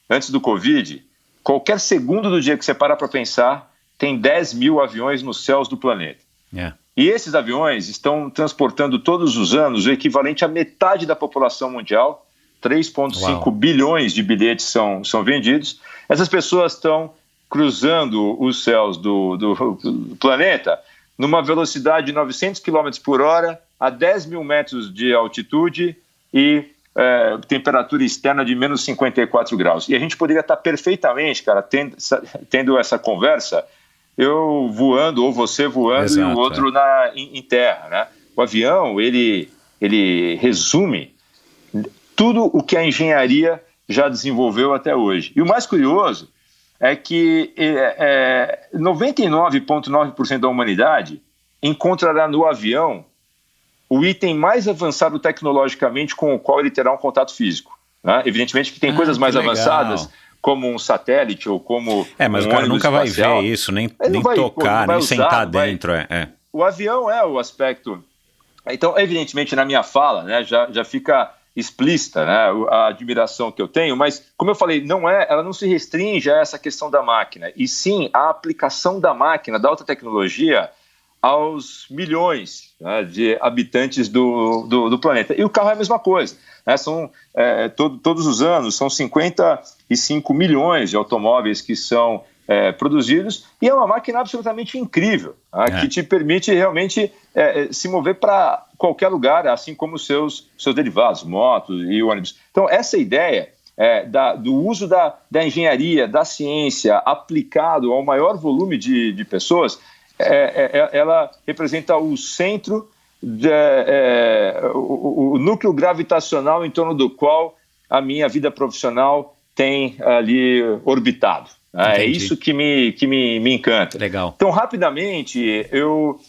antes do Covid, qualquer segundo do dia que você parar para pensar, tem 10 mil aviões nos céus do planeta. E esses aviões estão transportando todos os anos o equivalente à metade da população mundial, 3,5 bilhões de bilhetes são vendidos. Essas pessoas estão cruzando os céus do planeta numa velocidade de 900 km por hora, a 10 mil metros de altitude e temperatura externa de menos 54 graus. E a gente poderia estar perfeitamente, cara, tendo essa conversa, eu voando ou você voando. Exato, e o outro em terra, né? O avião, ele resume tudo o que a engenharia já desenvolveu até hoje. E o mais curioso é que 99,9% da humanidade encontrará no avião o item mais avançado tecnologicamente com o qual ele terá um contato físico. Né? Evidentemente que tem coisas mais avançadas, como um satélite ou como mas o cara nunca espacial. Vai ver isso, nem tocar, nem sentar dentro. O avião é o aspecto... Então, evidentemente, na minha fala, né, já fica explícita, né, a admiração que eu tenho, mas, como eu falei, ela não se restringe a essa questão da máquina, e sim a aplicação da máquina, da alta tecnologia, aos milhões, né, de habitantes do planeta. E o carro é a mesma coisa. Né, todos os anos são 55 milhões de automóveis que são produzidos, e é uma máquina absolutamente incrível, né, que te permite realmente se mover para qualquer lugar, assim como os seus derivados, motos e ônibus. Então, essa ideia do uso da engenharia, da ciência, aplicado ao maior volume de pessoas, ela representa o centro, o núcleo gravitacional em torno do qual a minha vida profissional tem ali orbitado. É isso que me encanta. Legal. Então, rapidamente, eu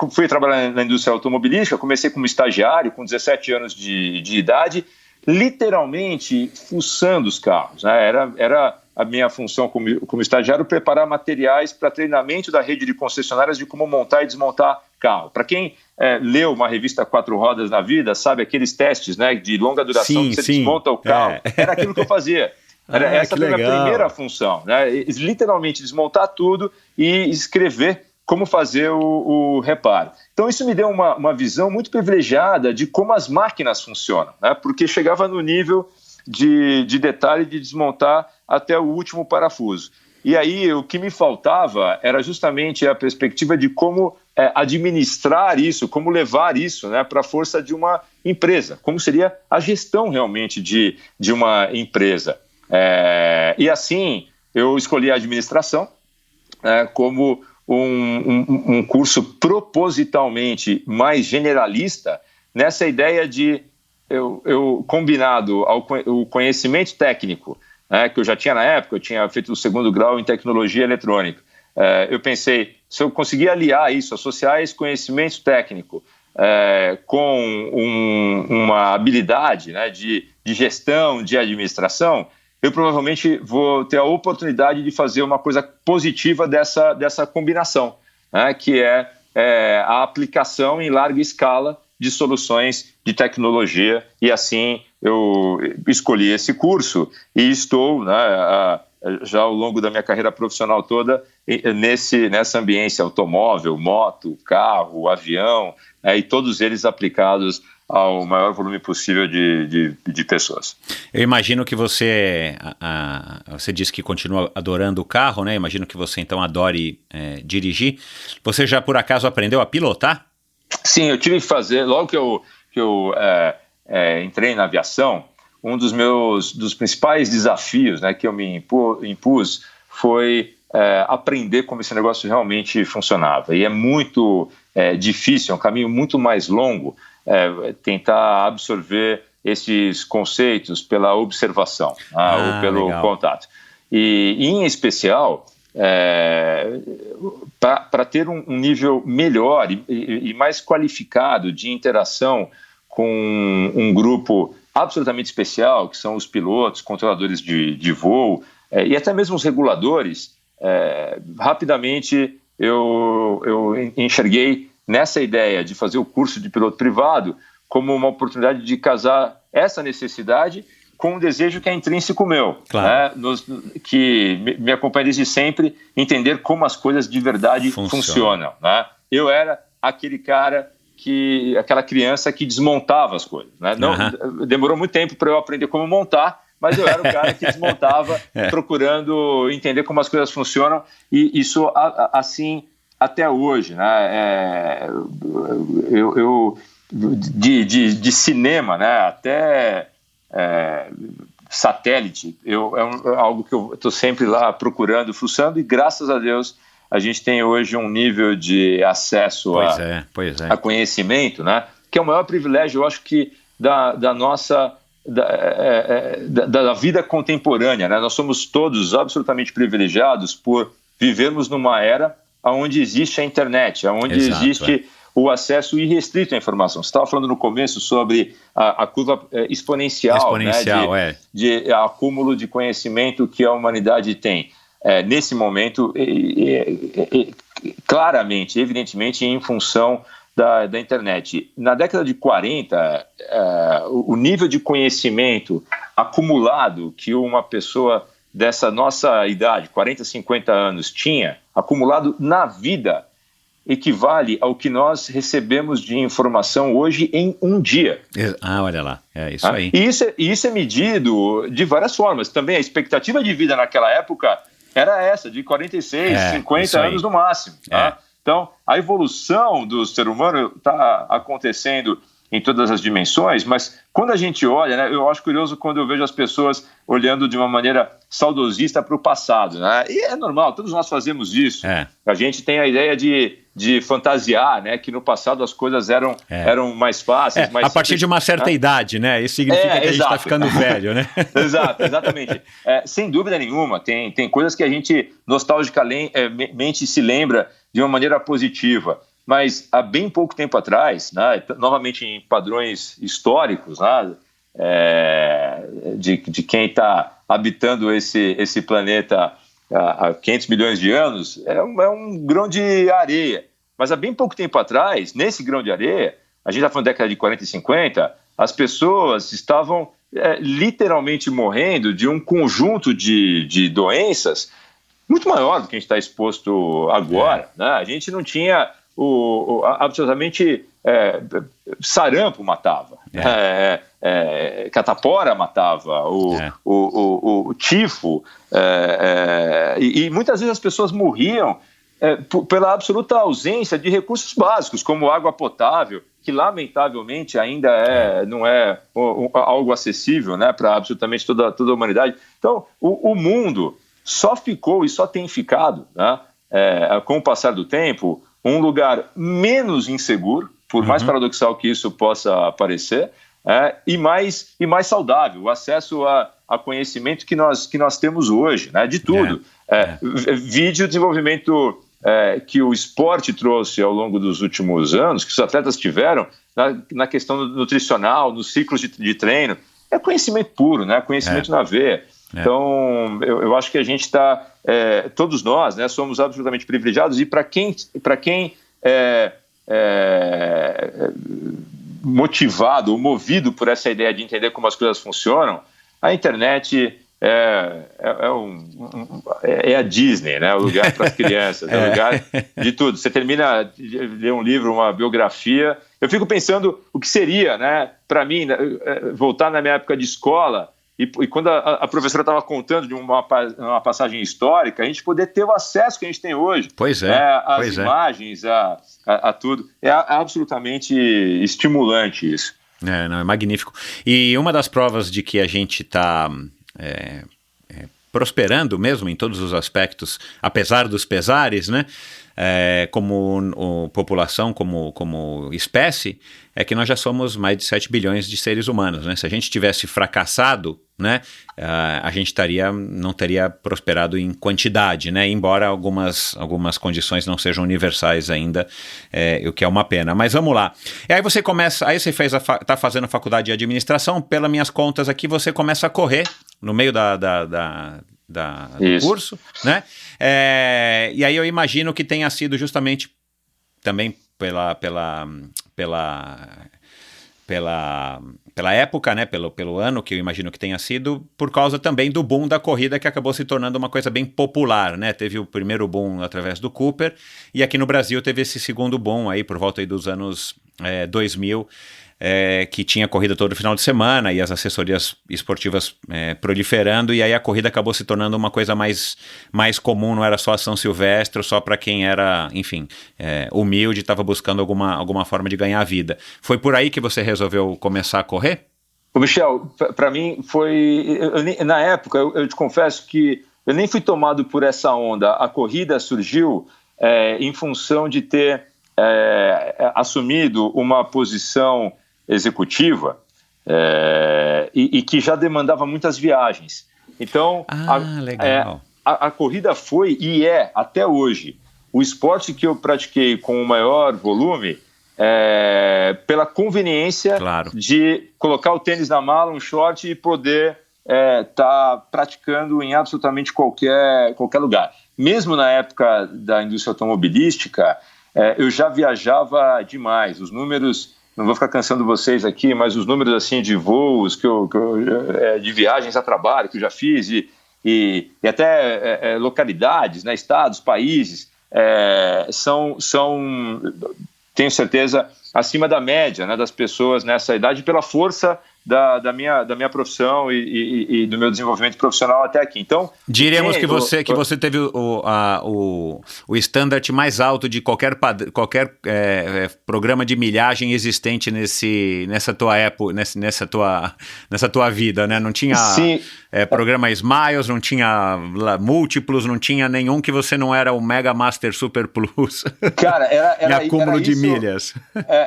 fui trabalhar na indústria automobilística, comecei como estagiário, com 17 anos de idade, literalmente fuçando os carros. Né? Era a minha função como estagiário preparar materiais para treinamento da rede de concessionárias de como montar e desmontar carro. Para quem leu uma revista 4 rodas na vida, sabe aqueles testes, né, de longa duração, que você desmonta o carro. Era aquilo que eu fazia. Essa foi a minha primeira função, né? Literalmente desmontar tudo e escrever como fazer o reparo. Então isso me deu uma visão muito privilegiada de como as máquinas funcionam, né? Porque chegava no nível de detalhe de desmontar até o último parafuso. E aí o que me faltava era justamente a perspectiva de como administrar isso, como levar isso, né, para a força de uma empresa, como seria a gestão realmente de uma empresa. E assim eu escolhi a administração como um curso propositalmente mais generalista, nessa ideia de eu combinado o conhecimento técnico, que eu já tinha na época, eu tinha feito o 2º grau em tecnologia eletrônica. Eu pensei, se eu conseguir aliar isso, associar esse conhecimento técnico com uma habilidade, né, de gestão, de administração, eu provavelmente vou ter a oportunidade de fazer uma coisa positiva dessa combinação, né, que é a aplicação em larga escala de soluções de tecnologia, e assim eu escolhi esse curso e estou, né, já ao longo da minha carreira profissional toda nessa ambiência automóvel, moto, carro, avião, e todos eles aplicados ao maior volume possível de pessoas. Eu imagino que você disse que continua adorando o carro, né? Imagino que você então adore dirigir. Você já por acaso aprendeu a pilotar? Sim, eu tive que fazer, logo que eu entrei na aviação, um dos principais desafios, né, que eu me impus foi aprender como esse negócio realmente funcionava. E é muito difícil, é um caminho muito mais longo tentar absorver esses conceitos pela observação, ou pelo contato. E em especial, para ter um nível melhor e mais qualificado de interação com um grupo absolutamente especial, que são os pilotos, controladores de voo, e até mesmo os reguladores, rapidamente eu enxerguei nessa ideia de fazer o curso de piloto privado como uma oportunidade de casar essa necessidade com um desejo que é intrínseco meu, claro, né, que me acompanha desde sempre, entender como as coisas de verdade funcionam, né? Eu era aquela criança que desmontava as coisas, né? Demorou muito tempo para eu aprender como montar, mas eu era o cara que desmontava, procurando entender como as coisas funcionam, e isso assim até hoje, né? De cinema, né, até satélite, é algo que eu estou sempre lá procurando, fuçando, e graças a Deus a gente tem hoje um nível de acesso a conhecimento, né, que é o maior privilégio, eu acho que da nossa da vida contemporânea, né? Nós somos todos absolutamente privilegiados por vivermos numa era onde existe a internet, onde existe o acesso irrestrito à informação. Você estava falando no começo sobre a curva exponencial, né, de acúmulo de conhecimento que a humanidade tem. Nesse momento, claramente, evidentemente, em função da internet. Na década de 40, o nível de conhecimento acumulado que uma pessoa dessa nossa idade, 40, 50 anos, tinha, acumulado na vida, equivale ao que nós recebemos de informação hoje em um dia. Olha lá, é isso aí. E isso é medido de várias formas. Também a expectativa de vida naquela época era essa, de 46, 50 anos no máximo. Tá? Então, a evolução do ser humano está acontecendo em todas as dimensões, mas quando a gente olha, né, eu acho curioso quando eu vejo as pessoas olhando de uma maneira saudosista para o passado, né? E é normal, todos nós fazemos isso. A gente tem a ideia de fantasiar, né, que no passado as coisas eram mais fáceis. A partir de uma certa idade, né? Isso significa que a gente está ficando velho, né? Exatamente. Sem dúvida nenhuma, tem coisas que a gente nostalgicamente se lembra de uma maneira positiva. Mas há bem pouco tempo atrás, né, novamente em padrões históricos, né, de quem está habitando esse planeta há 500 milhões de anos, é um grão de areia. mas há bem pouco tempo atrás, nesse grão de areia, a gente está falando da década de 40 e 50, as pessoas estavam literalmente morrendo de um conjunto de doenças muito maior do que a gente está exposto agora. Né? A gente não tinha absolutamente sarampo matava, catapora matava, o tifo, e muitas vezes as pessoas morriam pela absoluta ausência de recursos básicos, como água potável, que lamentavelmente ainda não é algo acessível, né, para absolutamente toda a humanidade. Então, o mundo só ficou e só tem ficado, né, com o passar do tempo, um lugar menos inseguro, por mais paradoxal que isso possa parecer, e mais saudável, o acesso a conhecimento que nós temos hoje, né, de tudo. Vide o desenvolvimento que o esporte trouxe ao longo dos últimos anos, que os atletas tiveram na questão nutricional, nos ciclos de treino. É conhecimento puro, né, conhecimento na veia. Então, eu acho que a gente está, todos nós, né, somos absolutamente privilegiados, e para quem motivado ou movido por essa ideia de entender como as coisas funcionam, a internet é a Disney, né, o lugar para as crianças, é o lugar de tudo. Você termina de ler um livro, uma biografia, eu fico pensando o que seria, né, para mim, voltar na minha época de escola, e quando a professora estava contando de uma passagem histórica, a gente poder ter o acesso que a gente tem hoje. Às imagens, a tudo. É absolutamente estimulante isso. Não, é magnífico. E uma das provas de que a gente está prosperando mesmo em todos os aspectos, apesar dos pesares, né? Como população, como espécie, é que nós já somos mais de 7 bilhões de seres humanos, né? Se a gente tivesse fracassado, né, a gente não teria prosperado em quantidade, né? Embora algumas condições não sejam universais ainda, o que é uma pena. Mas vamos lá. E aí você começa, aí você está fazendo a faculdade de administração, pelas minhas contas aqui, você começa a correr no meio do curso, né? E aí eu imagino que tenha sido justamente também pela época, né, pelo ano que eu imagino que tenha sido, por causa também do boom da corrida, que acabou se tornando uma coisa bem popular, né? Teve o primeiro boom através do Cooper, e aqui no Brasil teve esse segundo boom aí por volta aí dos anos 2000, que tinha corrida todo final de semana e as assessorias esportivas proliferando, e aí a corrida acabou se tornando uma coisa mais comum, não era só a São Silvestre, só para quem era, enfim, humilde, estava buscando alguma forma de ganhar a vida. Foi por aí que você resolveu começar a correr? Ô Michel, para mim foi... na época, eu te confesso que eu nem fui tomado por essa onda. A corrida surgiu em função de ter assumido uma posição executiva e que já demandava muitas viagens. Então, legal. A corrida foi e é, até hoje, o esporte que eu pratiquei com o maior volume, pela conveniência de colocar o tênis na mala, um short e poder estar praticando em absolutamente qualquer lugar. Mesmo na época da indústria automobilística, eu já viajava demais. Os números, não vou ficar cansando vocês aqui, mas os números assim de voos, de viagens a trabalho que eu já fiz, e até localidades, né, estados, países, são, tenho certeza, acima da média, né, das pessoas nessa idade, pela força da minha profissão e do meu desenvolvimento profissional até aqui. Então, diríamos que você teve o standard mais alto de qualquer programa de milhagem existente nessa tua época, nessa tua vida, né? Não tinha programa Smiles, não tinha múltiplos, não tinha nenhum que você não era o Mega Master Super Plus. Cara, era acúmulo de milhas.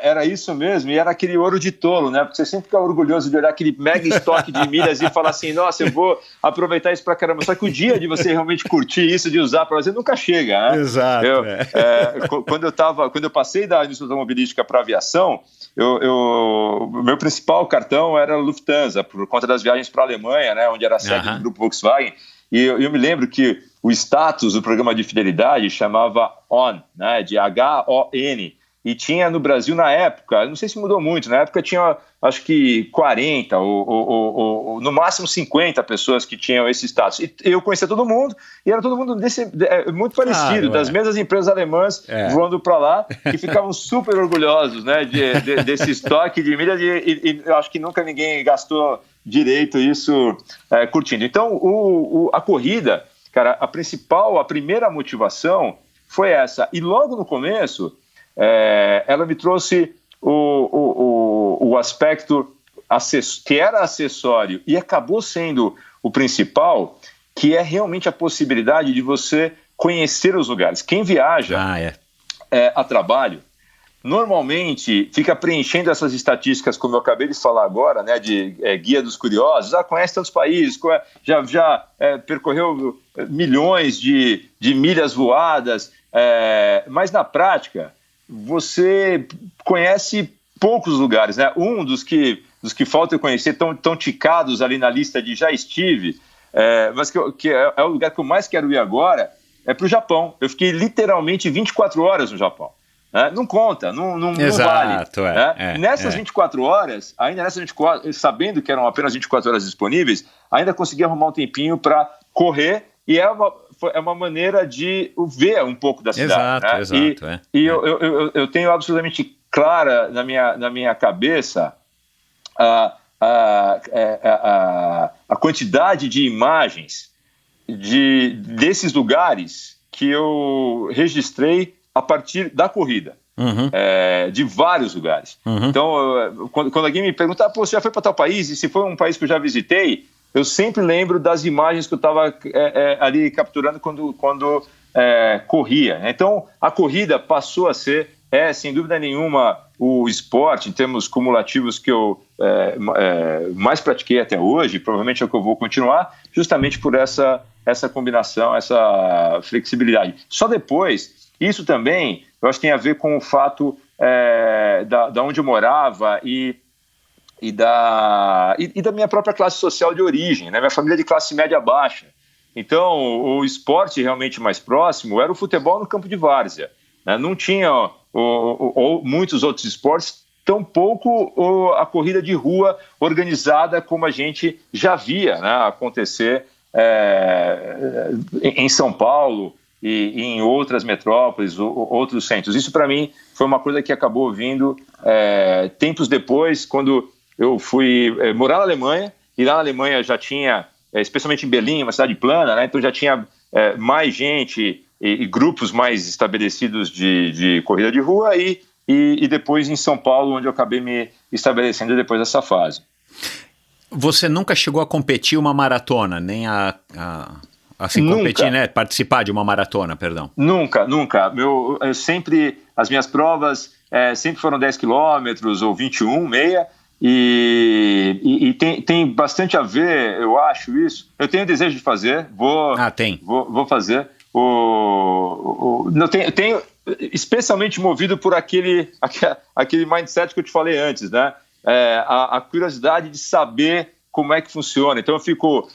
Era isso mesmo, e era aquele ouro de tolo, né? Porque você sempre fica orgulhoso de olhar aquele mega estoque de milhas e falar assim, nossa, eu vou aproveitar isso pra caramba. Só que o dia de você realmente curtir isso, de usar pra você, nunca chega, né? Exato. Quando eu passei da indústria automobilística para aviação, o meu principal cartão era Lufthansa, por conta das viagens para a Alemanha, né, onde era a sede do grupo Volkswagen. E eu me lembro que o status do programa de fidelidade chamava ON, né, de H-O-N, e tinha no Brasil na época, não sei se mudou muito, na época tinha acho que 40 ou no máximo 50 pessoas que tinham esse status. E eu conhecia todo mundo, e era todo mundo muito parecido, das mesmas empresas alemãs voando para lá, que ficavam super orgulhosos, né, desse estoque de milhas, e eu acho que nunca ninguém gastou direito isso curtindo. Então, a corrida, cara, a primeira motivação foi essa. E logo no começo, ela me trouxe o aspecto que era acessório e acabou sendo o principal, que é realmente a possibilidade de você conhecer os lugares. Quem viaja a trabalho, normalmente fica preenchendo essas estatísticas, como eu acabei de falar agora, né, de guia dos curiosos, conhece tantos países, já percorreu milhões de milhas voadas, mas na prática você conhece poucos lugares, né? Um dos que falta eu conhecer, estão ticados ali na lista de já estive, mas que é o lugar que eu mais quero ir agora, é para o Japão. Eu fiquei literalmente 24 horas no Japão. Não conta, não Exato, vale. Nessas 24 horas, ainda nessas 24, sabendo que eram apenas 24 horas disponíveis, ainda consegui arrumar um tempinho para correr, e é uma maneira de ver um pouco da cidade. Exato. Eu tenho absolutamente clara na minha cabeça a quantidade de imagens desses lugares que eu registrei a partir da corrida, de vários lugares. Então, quando alguém me pergunta, você já foi para tal país? E se foi um país que eu já visitei, eu sempre lembro das imagens que eu estava ali capturando quando corria. Então, a corrida passou a ser, sem dúvida nenhuma, o esporte, em termos cumulativos, que eu mais pratiquei até hoje, provavelmente é o que eu vou continuar, justamente por essa combinação, essa flexibilidade. Só depois, isso também, eu acho que tem a ver com o fato da onde eu morava e da minha própria classe social de origem, né? Minha família é de classe média baixa. Então, o esporte realmente mais próximo era o futebol no campo de várzea, né? Não tinha ou muitos outros esportes, tampouco a corrida de rua organizada como a gente já via, né, acontecer em São Paulo e em outras metrópoles, outros centros. Isso, para mim, foi uma coisa que acabou vindo tempos depois, quando eu fui morar na Alemanha, e lá na Alemanha já tinha, especialmente em Berlim, uma cidade plana, né, então já tinha mais gente e grupos mais estabelecidos de corrida de rua, e depois em São Paulo, onde eu acabei me estabelecendo depois dessa fase. Você nunca chegou a competir uma maratona, nem assim, competir, né? Participar de uma maratona, perdão. Nunca. As minhas provas sempre foram 10 quilômetros ou 21, meia, e tem bastante a ver, eu acho isso. Eu tenho desejo de fazer, vou fazer. Eu tenho especialmente movido por aquele mindset que eu te falei antes, né? A curiosidade de saber como é que funciona. Então eu fico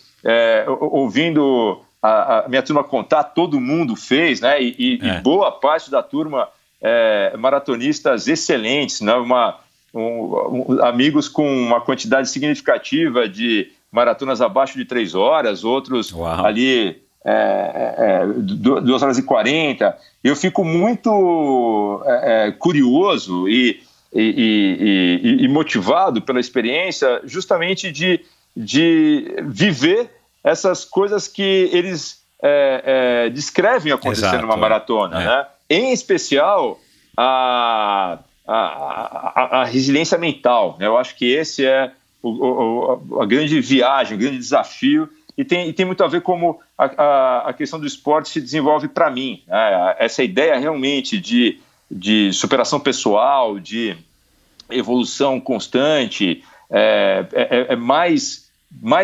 ouvindo a minha turma contar, todo mundo fez, né? E boa parte da turma maratonistas excelentes, né? Amigos com uma quantidade significativa de maratonas abaixo de 3 horas, outros ali 2 horas e 40. Eu fico muito curioso e motivado pela experiência, justamente de viver essas coisas que eles descrevem acontecendo numa maratona, né? Em especial a resiliência mental, né? Eu acho que esse é a grande viagem, o grande desafio, e tem muito a ver como a questão do esporte se desenvolve para mim, né? Essa ideia realmente de superação pessoal, de evolução constante, é mais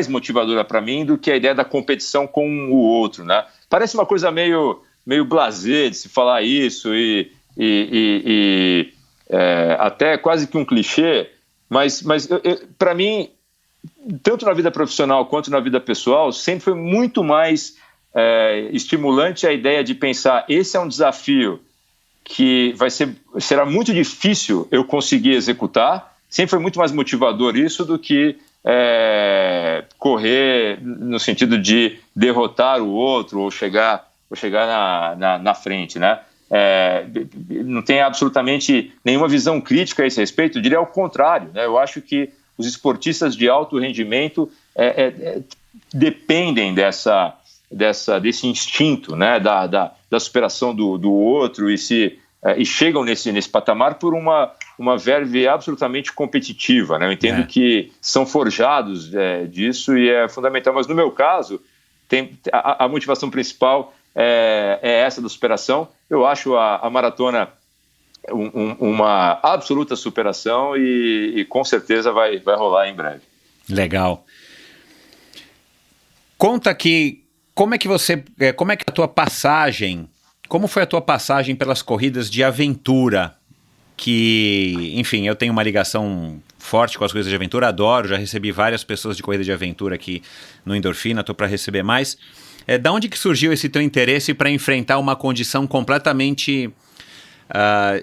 motivadora para mim do que a ideia da competição com o outro, né? Parece uma coisa meio blasé de se falar isso e até quase que um clichê, mas para mim, tanto na vida profissional quanto na vida pessoal, sempre foi muito mais estimulante a ideia de pensar, esse é um desafio que será muito difícil eu conseguir executar. Sempre foi muito mais motivador isso do que correr no sentido de derrotar o outro ou chegar na frente, né? Não tem absolutamente nenhuma visão crítica a esse respeito, eu diria ao contrário, né? Eu acho que os esportistas de alto rendimento dependem desse instinto, né? da superação do outro e chegam nesse patamar por uma verve absolutamente competitiva, né? Eu entendo que são forjados disso e é fundamental, mas no meu caso a motivação principal é essa da superação. Eu acho a maratona uma absoluta superação e com certeza vai rolar em breve. Legal. Conta aqui, como é que a tua passagem, como foi a tua passagem pelas corridas de aventura? Que, enfim, eu tenho uma ligação forte com as corridas de aventura, adoro, já recebi várias pessoas de corrida de aventura aqui no Endorfina, estou para receber mais. Da onde que surgiu esse teu interesse para enfrentar uma condição completamente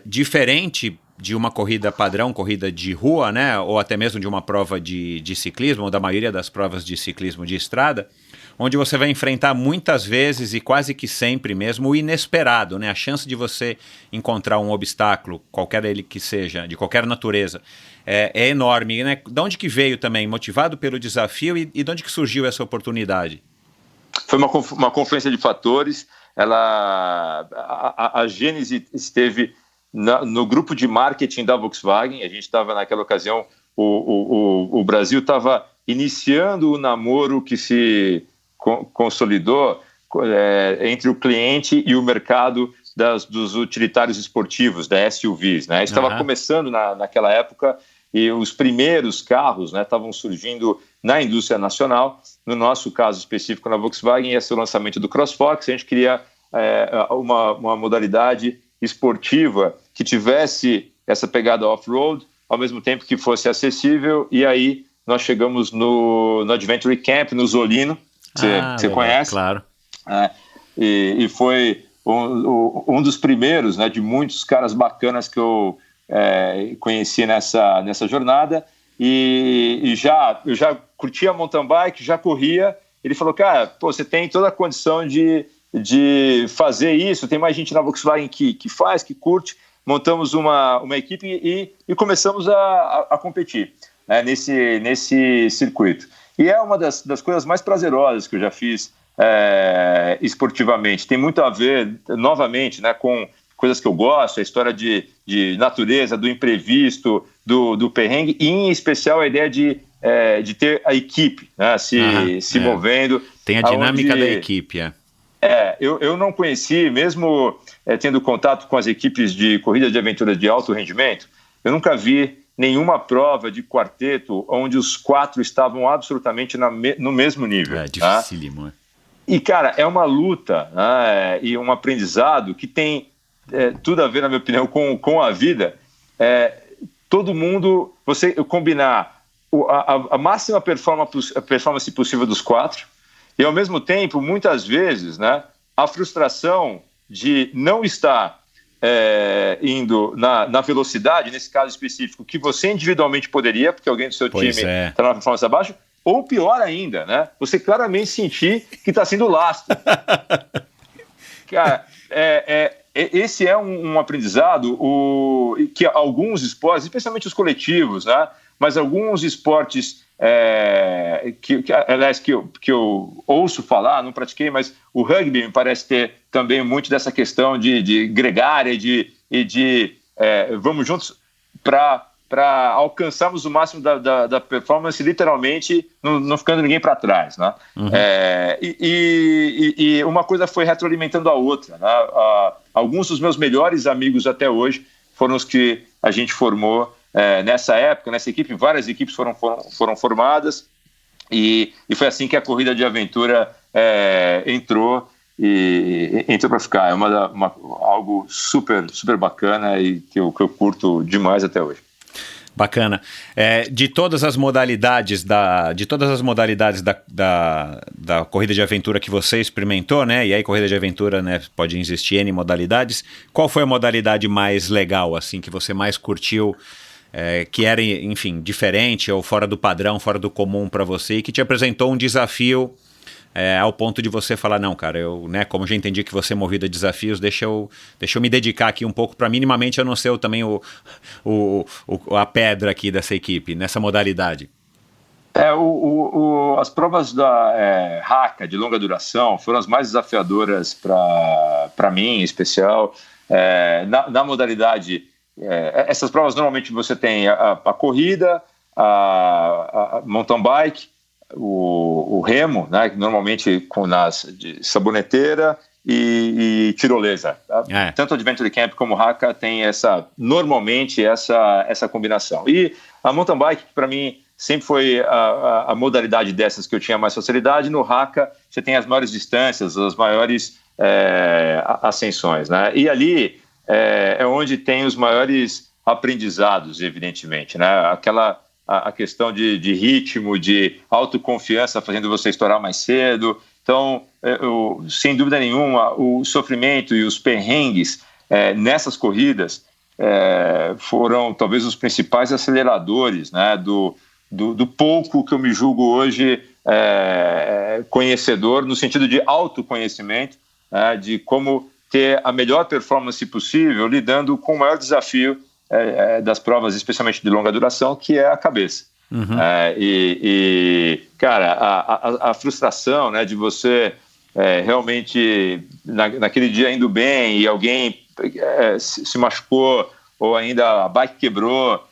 diferente de uma corrida padrão, corrida de rua, né? Ou até mesmo de uma prova de ciclismo, ou da maioria das provas de ciclismo de estrada, onde você vai enfrentar muitas vezes e quase que sempre mesmo o inesperado, né? A chance de você encontrar um obstáculo, qualquer ele que seja, de qualquer natureza, é enorme, né? De onde que veio também, motivado pelo desafio e de onde que surgiu essa oportunidade? Foi uma confluência de fatores. A gênese esteve no grupo de marketing da Volkswagen. A gente estava naquela ocasião, o Brasil estava iniciando o namoro que se consolidou entre o cliente e o mercado dos utilitários esportivos, da SUVs, né? Estava começando naquela época e os primeiros carros, né, estavam surgindo na indústria nacional. No nosso caso específico na Volkswagen, ia ser o lançamento do CrossFox. A gente queria uma modalidade esportiva que tivesse essa pegada off-road, ao mesmo tempo que fosse acessível, e aí nós chegamos no Adventure Camp, no Zolino, você conhece? Claro. E foi um dos primeiros, né, de muitos caras bacanas que eu conheci nessa jornada, e eu já curtia mountain bike, já corria. Ele falou, cara, você tem toda a condição de fazer isso, tem mais gente na Volkswagen que faz, que curte. Montamos uma equipe e começamos a competir, né, nesse circuito. E é uma das coisas mais prazerosas que eu já fiz esportivamente. Tem muito a ver, novamente, né, com coisas que eu gosto, a história de natureza, do imprevisto, do perrengue, e em especial a ideia de ter a equipe, né, se movendo. Tem a dinâmica da equipe, eu não conheci, mesmo tendo contato com as equipes de corridas de aventura de alto rendimento, eu nunca vi nenhuma prova de quarteto onde os 4 estavam absolutamente no mesmo nível. É dificílimo, E, cara, é uma luta, né, e um aprendizado que tem tudo a ver, na minha opinião, com a vida. Todo mundo, você combinar a máxima performance possível dos 4 e, ao mesmo tempo, muitas vezes, né, a frustração de não estar indo na velocidade, nesse caso específico, que você individualmente poderia, porque alguém do seu time está na performance abaixo, ou pior ainda, né, você claramente sentir que está sendo lastro. Cara, esse é um aprendizado que alguns esportes, especialmente os coletivos, né, mas alguns esportes aliás, que eu ouço falar, não pratiquei, mas o rugby me parece ter também muito dessa questão de gregária e de vamos juntos para alcançarmos o máximo da performance, literalmente, não ficando ninguém para trás, né? E uma coisa foi retroalimentando a outra, né? Alguns dos meus melhores amigos até hoje foram os que a gente formou nessa época, nessa equipe. Várias equipes foram formadas e foi assim que a corrida de aventura entrou para ficar. É algo super, super bacana e que eu curto demais até hoje. Bacana. De todas as modalidades da corrida de aventura que você experimentou, né? E aí corrida de aventura, né, pode existir N modalidades. Qual foi a modalidade mais legal, assim, que você mais curtiu, que era, enfim, diferente ou fora do padrão, fora do comum para você e que te apresentou um desafio ao ponto de você falar, não, cara, eu, né, como já entendi que você é movido a desafios, deixa eu me dedicar aqui um pouco para minimamente eu não ser também a pedra aqui dessa equipe, nessa modalidade. As provas da Haka, de longa duração, foram as mais desafiadoras para mim, em especial. Na modalidade, essas provas normalmente você tem a corrida, a mountain bike, o remo, né, normalmente de saboneteira e tirolesa. Tá? Tanto Adventure Camp como Haka tem normalmente essa combinação. E a mountain bike, para mim, sempre foi a modalidade dessas que eu tinha mais facilidade. No Haka, você tem as maiores distâncias, as maiores ascensões, né? E ali é onde tem os maiores aprendizados, evidentemente, né? A questão de ritmo, de autoconfiança fazendo você estourar mais cedo. Então, sem dúvida nenhuma, o sofrimento e os perrengues nessas corridas foram talvez os principais aceleradores, né, do pouco que eu me julgo hoje conhecedor, no sentido de autoconhecimento, de como ter a melhor performance possível lidando com o maior desafio das provas, especialmente de longa duração, que é a cabeça. Uhum. Cara, a frustração, né, de você realmente, naquele dia indo bem e alguém se machucou, ou ainda a bike quebrou,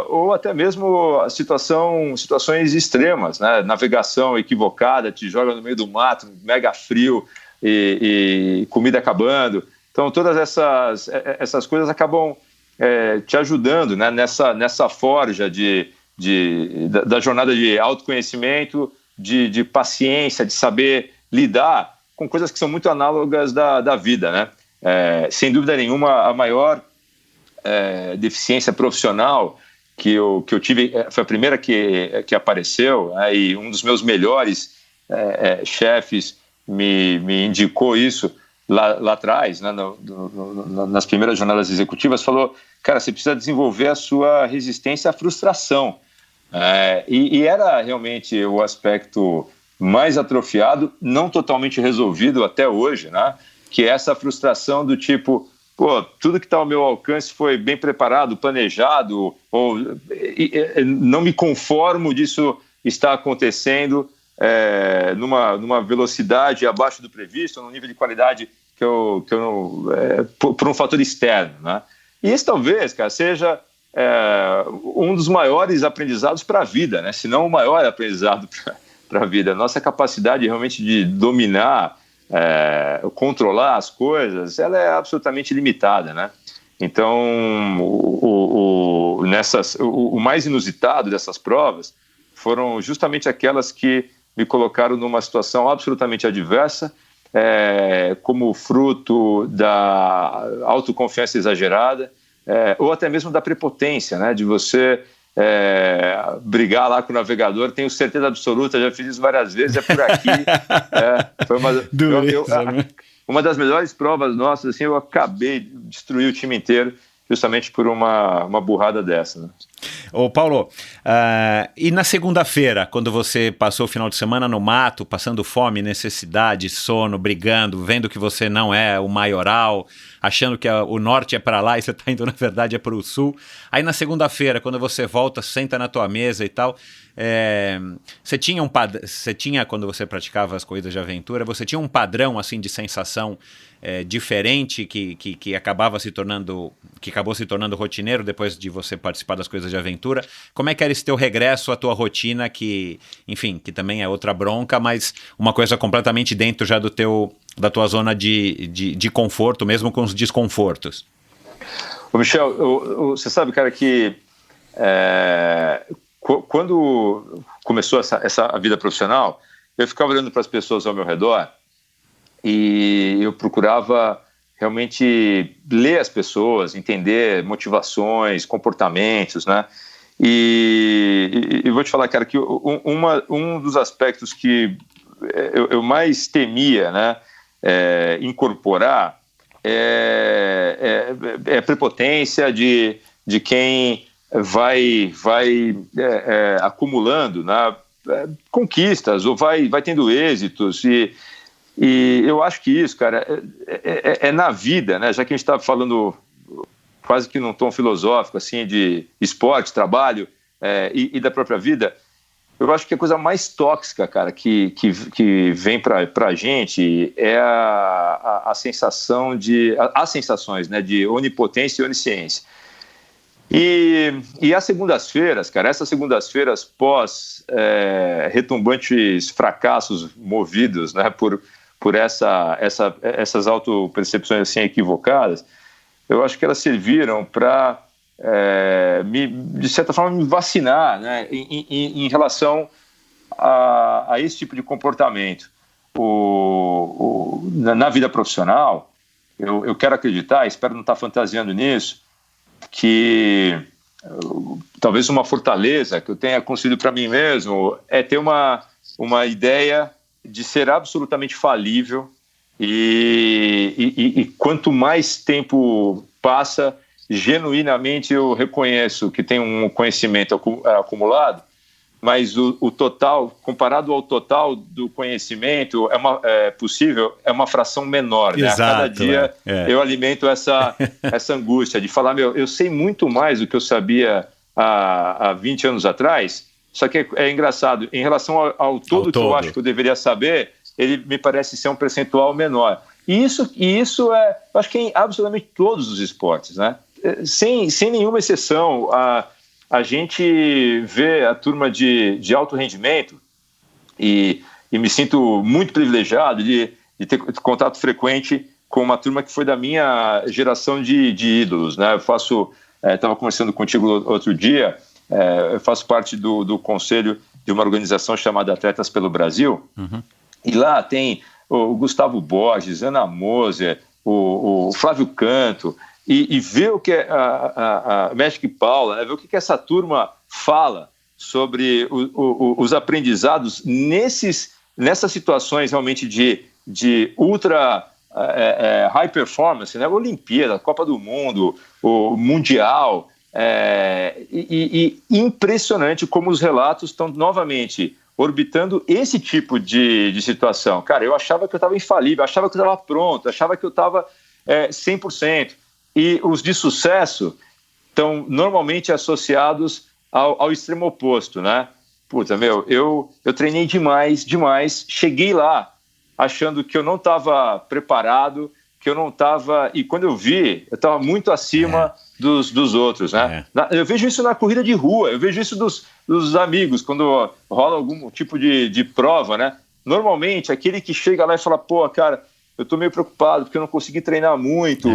ou até mesmo situações extremas, né, navegação equivocada, te joga no meio do mato, mega frio e comida acabando. Então, todas essas coisas acabam te ajudando, né, nessa forja da jornada de autoconhecimento, de paciência, de saber lidar com coisas que são muito análogas da vida, né? Sem dúvida nenhuma, a maior deficiência profissional que eu tive foi a primeira que apareceu, e um dos meus melhores chefes me indicou isso lá atrás, né, nas primeiras jornadas executivas, falou, cara, você precisa desenvolver a sua resistência à frustração. E era realmente o aspecto mais atrofiado, não totalmente resolvido até hoje, né, que é essa frustração do tipo, tudo que está ao meu alcance foi bem preparado, planejado, ou não me conformo disso estar acontecendo numa velocidade abaixo do previsto, num nível de qualidade que eu não, por um fator externo, né? E esse talvez, cara, seja um dos maiores aprendizados para a vida, né? Se não o maior aprendizado para a vida. Nossa capacidade realmente de dominar, controlar as coisas, ela é absolutamente limitada, né? Então, o mais inusitado dessas provas foram justamente aquelas que me colocaram numa situação absolutamente adversa, como fruto da autoconfiança exagerada, ou até mesmo da prepotência, né, de você brigar lá com o navegador. Tenho certeza absoluta, já fiz isso várias vezes, por aqui. Foi uma das melhores provas nossas, assim, eu acabei de destruir o time inteiro, justamente por uma burrada dessa, né? Ô Paulo, e na segunda-feira, quando você passou o final de semana no mato, passando fome, necessidade, sono, brigando, vendo que você não é o maioral, achando que o norte é para lá e você está indo, na verdade, é para o sul. Aí na segunda-feira, quando você volta, senta na tua mesa e tal, você tinha, quando você praticava as corridas de aventura, você tinha um padrão assim de sensação diferente que acabou se tornando rotineiro depois de você participar das coisas de aventura? Como é que era esse teu regresso à tua rotina, que, enfim, que também é outra bronca, mas uma coisa completamente dentro já da tua zona de conforto, mesmo com os desconfortos? Ô Michel, você sabe, cara, que quando começou essa vida profissional, eu ficava olhando para as pessoas ao meu redor e eu procurava realmente ler as pessoas, entender motivações, comportamentos, né? E vou te falar, cara, que um dos aspectos que eu mais temia, né, incorporar é a prepotência de quem vai acumulando, né, conquistas ou vai tendo êxitos e eu acho que isso, cara, é na vida, né, já que a gente está falando quase que num tom filosófico, assim, de esporte, trabalho e da própria vida. Eu acho que a coisa mais tóxica, cara, que vem pra gente é a sensação as sensações, né, de onipotência e onisciência. E as segundas-feiras, cara, essas segundas-feiras pós retumbantes fracassos movidos, né, por essas autopercepções assim equivocadas, eu acho que elas serviram para, de certa forma, me vacinar, né, em relação a esse tipo de comportamento. Na vida profissional, eu quero acreditar, espero não estar fantasiando nisso, que talvez uma fortaleza que eu tenha construído para mim mesmo é ter uma ideia de ser absolutamente falível. E quanto mais tempo passa, genuinamente eu reconheço que tem um conhecimento acumulado, mas o total, comparado ao total do conhecimento possível, é uma fração menor. Exato, né? A cada dia eu alimento essa angústia de falar, eu sei muito mais do que eu sabia há 20 anos atrás, só que é engraçado, em relação ao todo que eu acho que eu deveria saber, ele me parece ser um percentual menor. E isso eu acho que é em absolutamente todos os esportes, né? Sem nenhuma exceção. A gente vê a turma de alto rendimento e me sinto muito privilegiado de ter contato frequente com uma turma que foi da minha geração de ídolos, né? Eu estava conversando contigo outro dia, eu faço parte do conselho de uma organização chamada Atletas pelo Brasil. Uhum. E lá tem o Gustavo Borges, Ana Moser, o Flávio Canto, e ver o que a Magic Paula, né, ver o que essa turma fala sobre os aprendizados nessas situações realmente de ultra high performance, né, Olimpíada, Copa do Mundo, o Mundial, e impressionante como os relatos estão novamente orbitando esse tipo de situação. Cara, eu achava que eu estava infalível, achava que eu estava pronto, achava que eu estava 100%. E os de sucesso estão normalmente associados ao extremo oposto, né? Puta, eu treinei demais, cheguei lá achando que eu não estava preparado, que eu não estava... E quando eu vi, eu estava muito acima dos outros, né? Eu vejo isso na corrida de rua, eu vejo isso dos amigos, quando rola algum tipo de prova, né? Normalmente, aquele que chega lá e fala, pô, cara, eu tô meio preocupado porque eu não consegui treinar muito.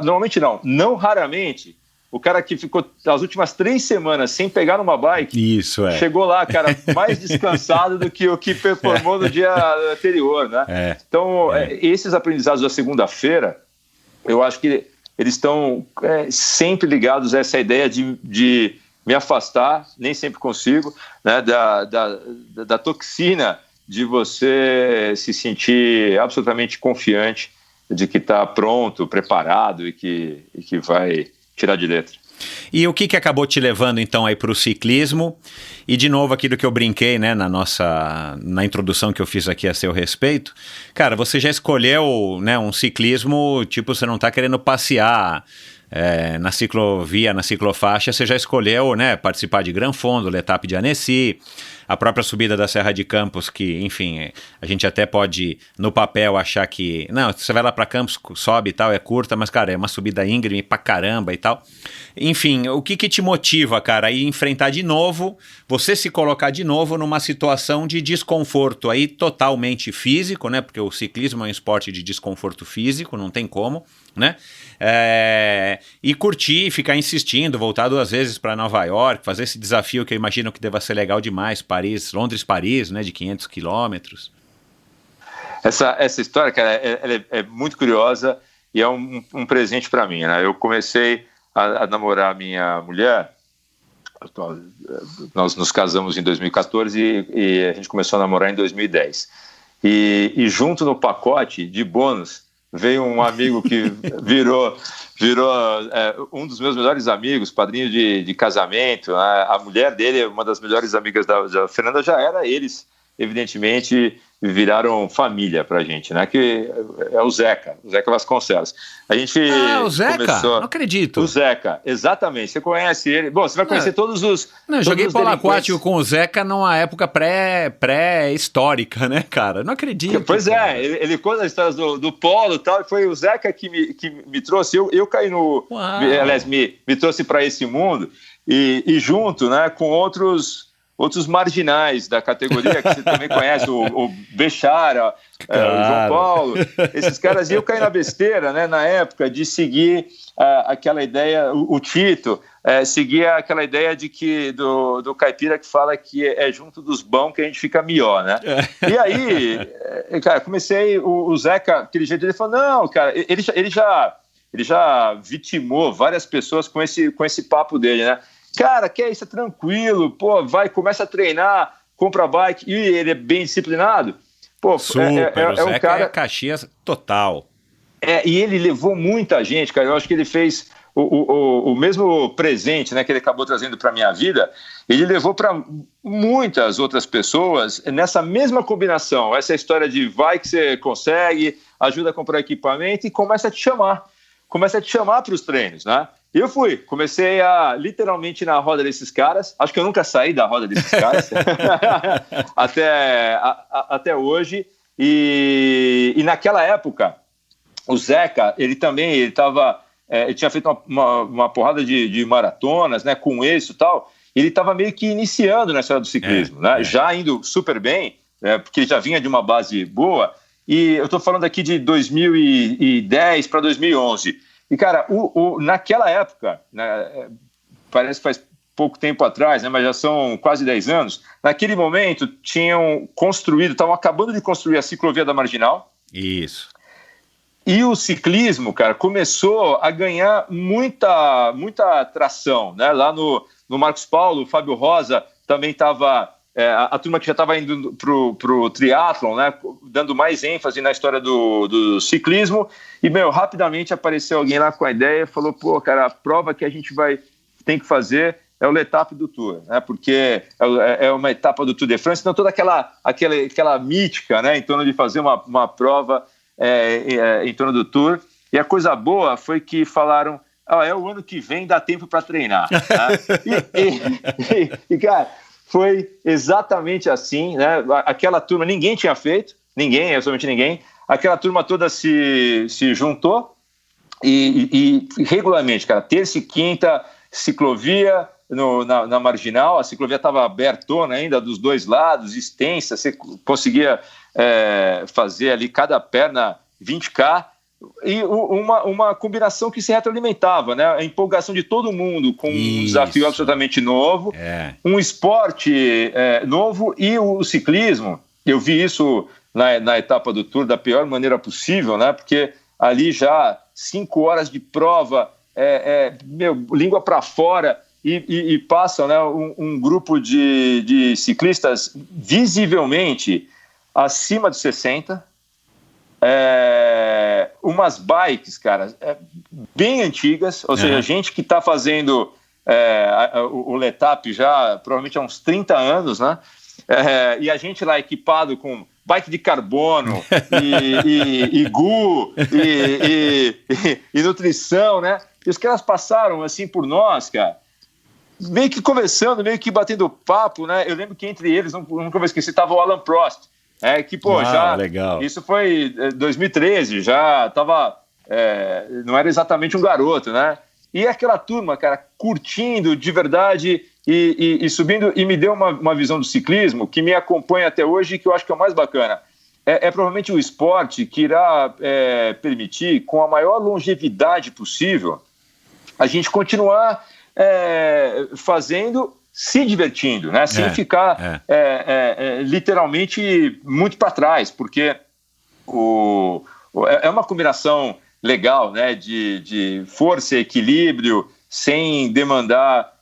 Normalmente não raramente, o cara que ficou as últimas 3 semanas sem pegar numa bike, chegou lá, cara, mais descansado do que o que performou no dia anterior, né? Então, esses aprendizados da segunda-feira, eu acho que eles estão sempre ligados a essa ideia de me afastar, nem sempre consigo, né, da toxina de você se sentir absolutamente confiante de que está pronto, preparado e que vai tirar de letra. E o que acabou te levando então aí para o ciclismo? E de novo aquilo que eu brinquei, né, na introdução que eu fiz aqui a seu respeito, cara, você já escolheu, né, um ciclismo, tipo, você não está querendo passear na ciclovia, na ciclofaixa, você já escolheu, né, participar de Gran Fondo, L'Etape de Annecy, a própria subida da Serra de Campos, que, enfim, a gente até pode, no papel, achar que... Não, você vai lá para Campos, sobe e tal, é curta, mas, cara, é uma subida íngreme pra caramba e tal. Enfim, o que te motiva, cara, a enfrentar de novo, você se colocar de novo numa situação de desconforto aí totalmente físico, né? Porque o ciclismo é um esporte de desconforto físico, não tem como, né? E curtir, ficar insistindo, voltar 2 vezes para Nova York, fazer esse desafio que eu imagino que deva ser legal demais, Londres-Paris, né, de 500 quilômetros. Essa história, cara, ela é muito curiosa e é um presente para mim, né? Eu comecei a namorar a minha mulher, nós nos casamos em 2014 e a gente começou a namorar em 2010. E junto no pacote de bônus veio um amigo que virou um dos meus melhores amigos, padrinho de casamento. A mulher dele, uma das melhores amigas da Fernanda, já era eles, evidentemente, viraram família pra gente, né? Que é o Zeca Vasconcelos. A gente o Zeca? começou... Não acredito. O Zeca, exatamente. Você conhece ele. Bom, você vai conhecer todos os... Não, eu joguei polo aquático com o Zeca numa época pré-histórica, né, cara? Não acredito. Pois cara. Ele conta as histórias do polo e tal, e foi o Zeca que me trouxe. Eu caí no... Aliás, me trouxe para esse mundo, e junto, né, com outros marginais da categoria, que você também conhece, o Bechara, o João Paulo, esses caras. E eu caí na besteira, né, na época, de seguir aquela ideia, o Tito, seguir aquela ideia de que do caipira que fala que é junto dos bons que a gente fica melhor, né? E aí, cara, comecei, o Zeca, aquele jeito, ele falou, não, cara, ele já vitimou várias pessoas com esse papo dele, né? Cara, que é isso, é tranquilo, pô, começa a treinar, compra bike, e ele é bem disciplinado. Pô, super, o Zeca um cara... é Caxias total. E ele levou muita gente, cara, eu acho que ele fez o mesmo presente, né, que ele acabou trazendo para minha vida, ele levou para muitas outras pessoas nessa mesma combinação, essa história de vai que você consegue, ajuda a comprar equipamento e começa a te chamar para os treinos, né? Eu comecei literalmente na roda desses caras, acho que eu nunca saí da roda desses caras, até hoje, e naquela época, o Zeca, ele tinha feito uma porrada de maratonas, né, com êxito e tal, ele estava meio que iniciando na história do ciclismo, né, já indo super bem, porque ele já vinha de uma base boa, e eu estou falando aqui de 2010 para 2011, e, cara, naquela época, né, parece que faz pouco tempo atrás, né, mas já são quase 10 anos, naquele momento estavam acabando de construir a ciclovia da Marginal. Isso. E o ciclismo, cara, começou a ganhar muita tração, né? Lá no Marcos Paulo, o Fábio Rosa também estava... a turma que já estava indo pro triatlon, né, dando mais ênfase na história do ciclismo, e, rapidamente apareceu alguém lá com a ideia e falou, pô, cara, a prova que a gente tem que fazer é o L'Etape do Tour, né, porque é uma etapa do Tour de France, então toda aquela mítica, né, em torno de fazer uma prova em torno do Tour, e a coisa boa foi que falaram, o ano que vem dá tempo para treinar, né? e, cara... Foi exatamente assim, né? Aquela turma, ninguém tinha feito, absolutamente ninguém. Aquela turma toda se juntou e regularmente, cara, terça e quinta, ciclovia na Marginal, a ciclovia estava abertona ainda dos dois lados, extensa, você conseguia fazer ali cada perna 20K, e uma combinação que se retroalimentava, né? A empolgação de todo mundo com um desafio absolutamente novo, um esporte novo, e o ciclismo, eu vi isso na etapa do Tour da pior maneira possível, né? Porque ali já 5 horas de prova, língua para fora, e passa, né, um grupo de ciclistas visivelmente acima de 60, umas bikes, cara, bem antigas, ou seja, gente que está fazendo o L'Etape já provavelmente há uns 30 anos, né? E a gente lá equipado com bike de carbono e GU e nutrição, né? E os caras passaram assim por nós, cara, meio que conversando, meio que batendo papo, né? Eu lembro que entre eles, nunca vou esquecer, estava o Alan Prost, que, pô, legal. Isso foi 2013, já estava, não era exatamente um garoto, né? E aquela turma, cara, curtindo de verdade e subindo, e me deu uma visão do ciclismo que me acompanha até hoje e que eu acho que é o mais bacana. Provavelmente o esporte que irá permitir, com a maior longevidade possível, a gente continuar fazendo, se divertindo, né? Sem ficar literalmente muito para trás, porque é uma combinação legal, né? De força, equilíbrio sem demandar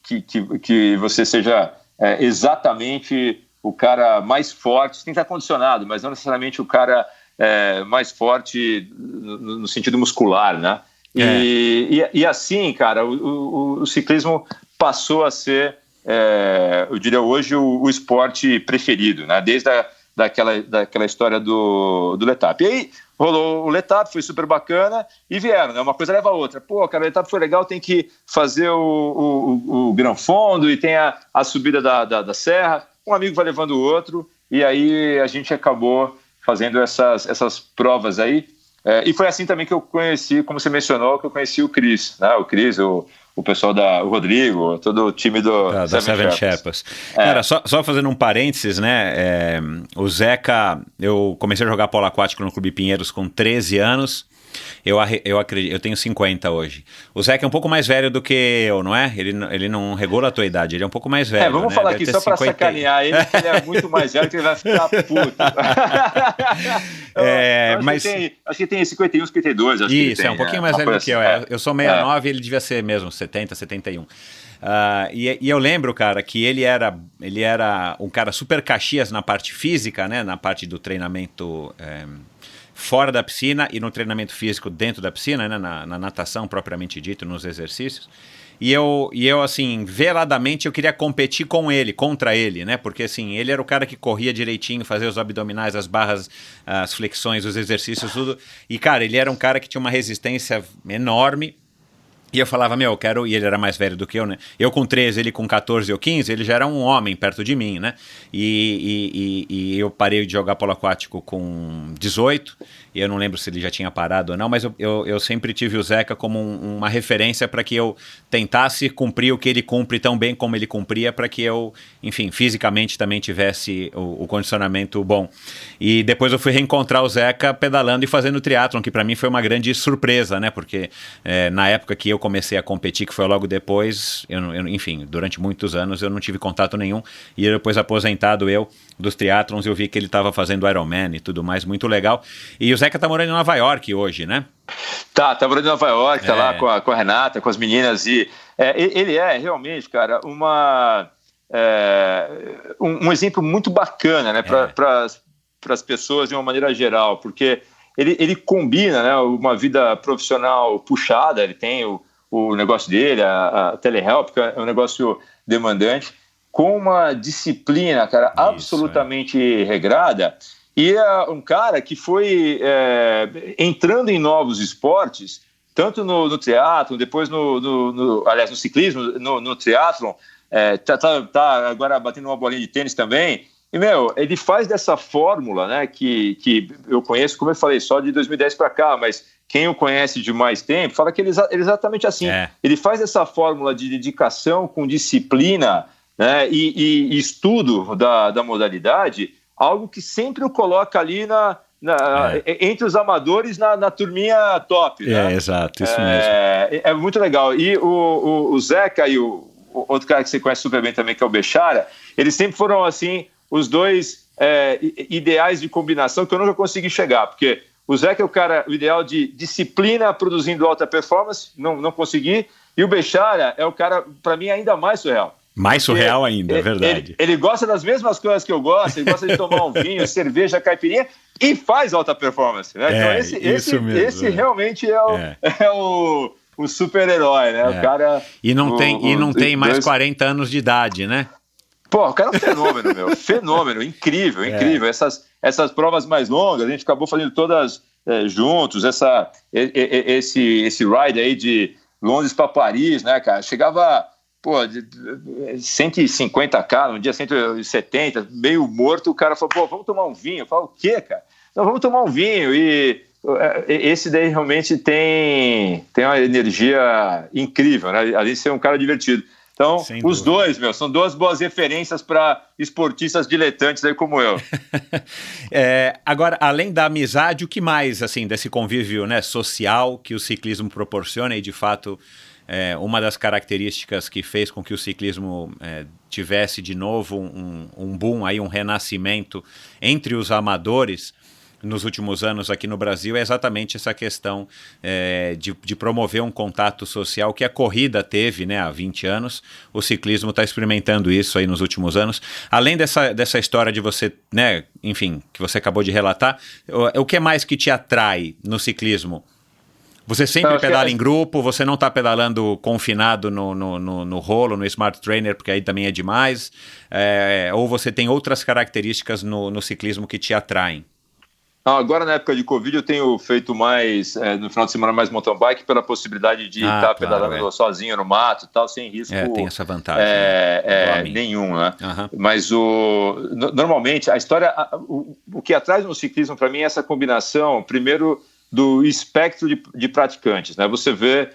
que você seja exatamente o cara mais forte, tem que estar condicionado, mas não necessariamente o cara mais forte no sentido muscular, né? E assim, cara, o ciclismo passou a ser, eu diria hoje, o esporte preferido, né? Desde daquela história do Letap. E aí rolou o Letap, foi super bacana, e vieram, né? Uma coisa leva a outra. Pô, cara, o Letap foi legal, tem que fazer o Gran Fondo e tem a subida da serra. Um amigo vai levando o outro, e aí a gente acabou fazendo essas provas aí. E foi assim também que eu conheci, como você mencionou, que eu conheci o Cris, né? O Cris, o pessoal o Rodrigo, todo o time da Seven Sherpas. Cara, só fazendo um parênteses, né? O Zeca, eu comecei a jogar polo aquático no Clube Pinheiros com 13 anos. Eu acredito, eu tenho 50 hoje. O Zeca é um pouco mais velho do que eu, não é? Ele não regula a tua idade, ele é um pouco mais velho. Vamos falar aqui só pra sacanear ele, que ele é muito mais velho, que ele vai ficar puto. Acho que tem 51, 52. Acho Isso, que é um pouquinho mais velho do que eu. Eu sou 69 e ele devia ser mesmo 70, 71. E eu lembro, cara, que ele era um cara super caxias na parte física, né? Na parte do treinamento fora da piscina e no treinamento físico dentro da piscina, né? Na natação propriamente dito, nos exercícios. E eu, assim, veladamente eu queria competir contra ele, né? Porque, assim, ele era o cara que corria direitinho, fazia os abdominais, as barras, as flexões, os exercícios, tudo. E, cara, ele era um cara que tinha uma resistência enorme. E eu falava, eu quero... E ele era mais velho do que eu, né? Eu com 13, ele com 14 ou 15, ele já era um homem perto de mim, né? E eu parei de jogar polo aquático com 18. E eu não lembro se ele já tinha parado ou não, mas eu sempre tive o Zeca como uma referência para que eu tentasse cumprir o que ele cumpre tão bem como ele cumpria, para que eu, enfim, fisicamente também tivesse o condicionamento bom. E depois eu fui reencontrar o Zeca pedalando e fazendo triatlon, que para mim foi uma grande surpresa, né? Porque na época que eu comecei a competir, que foi logo depois, enfim, durante muitos anos eu não tive contato nenhum, e depois aposentado dos triatlons, eu vi que ele estava fazendo Ironman e tudo mais, muito legal. E o Zeca tá morando em Nova York hoje, né? Tá morando em Nova York, tá lá com a Renata, com as meninas, e ele é realmente, cara, um exemplo muito bacana, né, para as pessoas de uma maneira geral, porque ele combina, né, uma vida profissional puxada, ele tem o negócio dele, a telehelp, que é um negócio demandante, com uma disciplina, cara, absolutamente regrada, e é um cara que foi entrando em novos esportes, tanto no triatlon, depois aliás, no ciclismo, no triatlon, tá agora batendo uma bolinha de tênis também. E, ele faz dessa fórmula, né, que eu conheço, como eu falei, só de 2010 para cá, mas quem o conhece de mais tempo fala que ele é exatamente assim. Ele faz essa fórmula de dedicação com disciplina, né, e estudo da modalidade, algo que sempre o coloca ali entre os amadores na turminha top. Né? Exato, isso mesmo. É muito legal. E o Zeca e o outro cara que você conhece super bem também, que é o Bechara, eles sempre foram, assim, os dois ideais de combinação que eu nunca consegui chegar, porque o Zeca é o ideal de disciplina produzindo alta performance, não consegui, e o Bechara é o cara, para mim, ainda mais surreal. Mais surreal ainda, é verdade. Ele gosta das mesmas coisas que eu gosto, ele gosta de tomar um vinho, cerveja, caipirinha, e faz alta performance, né? Então esse realmente é o super-herói, né? O cara... E não tem mais 40 anos de idade, né? Pô, o cara é um fenômeno, fenômeno, incrível. Essas provas mais longas, a gente acabou fazendo todas juntos, esse ride aí de Londres para Paris, né, cara? Chegava... 150k, no dia 170, meio morto, o cara falou, vamos tomar um vinho. Eu falo, o quê, cara? Não, vamos tomar um vinho. E esse daí realmente tem uma energia incrível, né? Além de ser um cara divertido. Então, os dois, são duas boas referências para esportistas diletantes aí como eu. Agora, além da amizade, o que mais, assim, desse convívio, né, social que o ciclismo proporciona e, de fato... uma das características que fez com que o ciclismo tivesse de novo um boom, aí, um renascimento entre os amadores, nos últimos anos aqui no Brasil é exatamente essa questão de promover um contato social que a corrida teve, né, há 20 anos. O ciclismo está experimentando isso aí nos últimos anos. Além dessa história de você, né, enfim, que você acabou de relatar, o que mais que te atrai no ciclismo? Você sempre pedala em grupo, você não está pedalando confinado no rolo, no Smart Trainer, porque aí também é demais, ou você tem outras características no ciclismo que te atraem? Agora, na época de Covid, eu tenho feito mais, no final de semana, mais mountain bike, pela possibilidade de estar pedalando sozinho no mato e tal, sem risco. Tem essa vantagem. Nenhum, né? Mas normalmente, a história, o que atrai no ciclismo, para mim, é essa combinação, primeiro, do espectro de praticantes, né? Você vê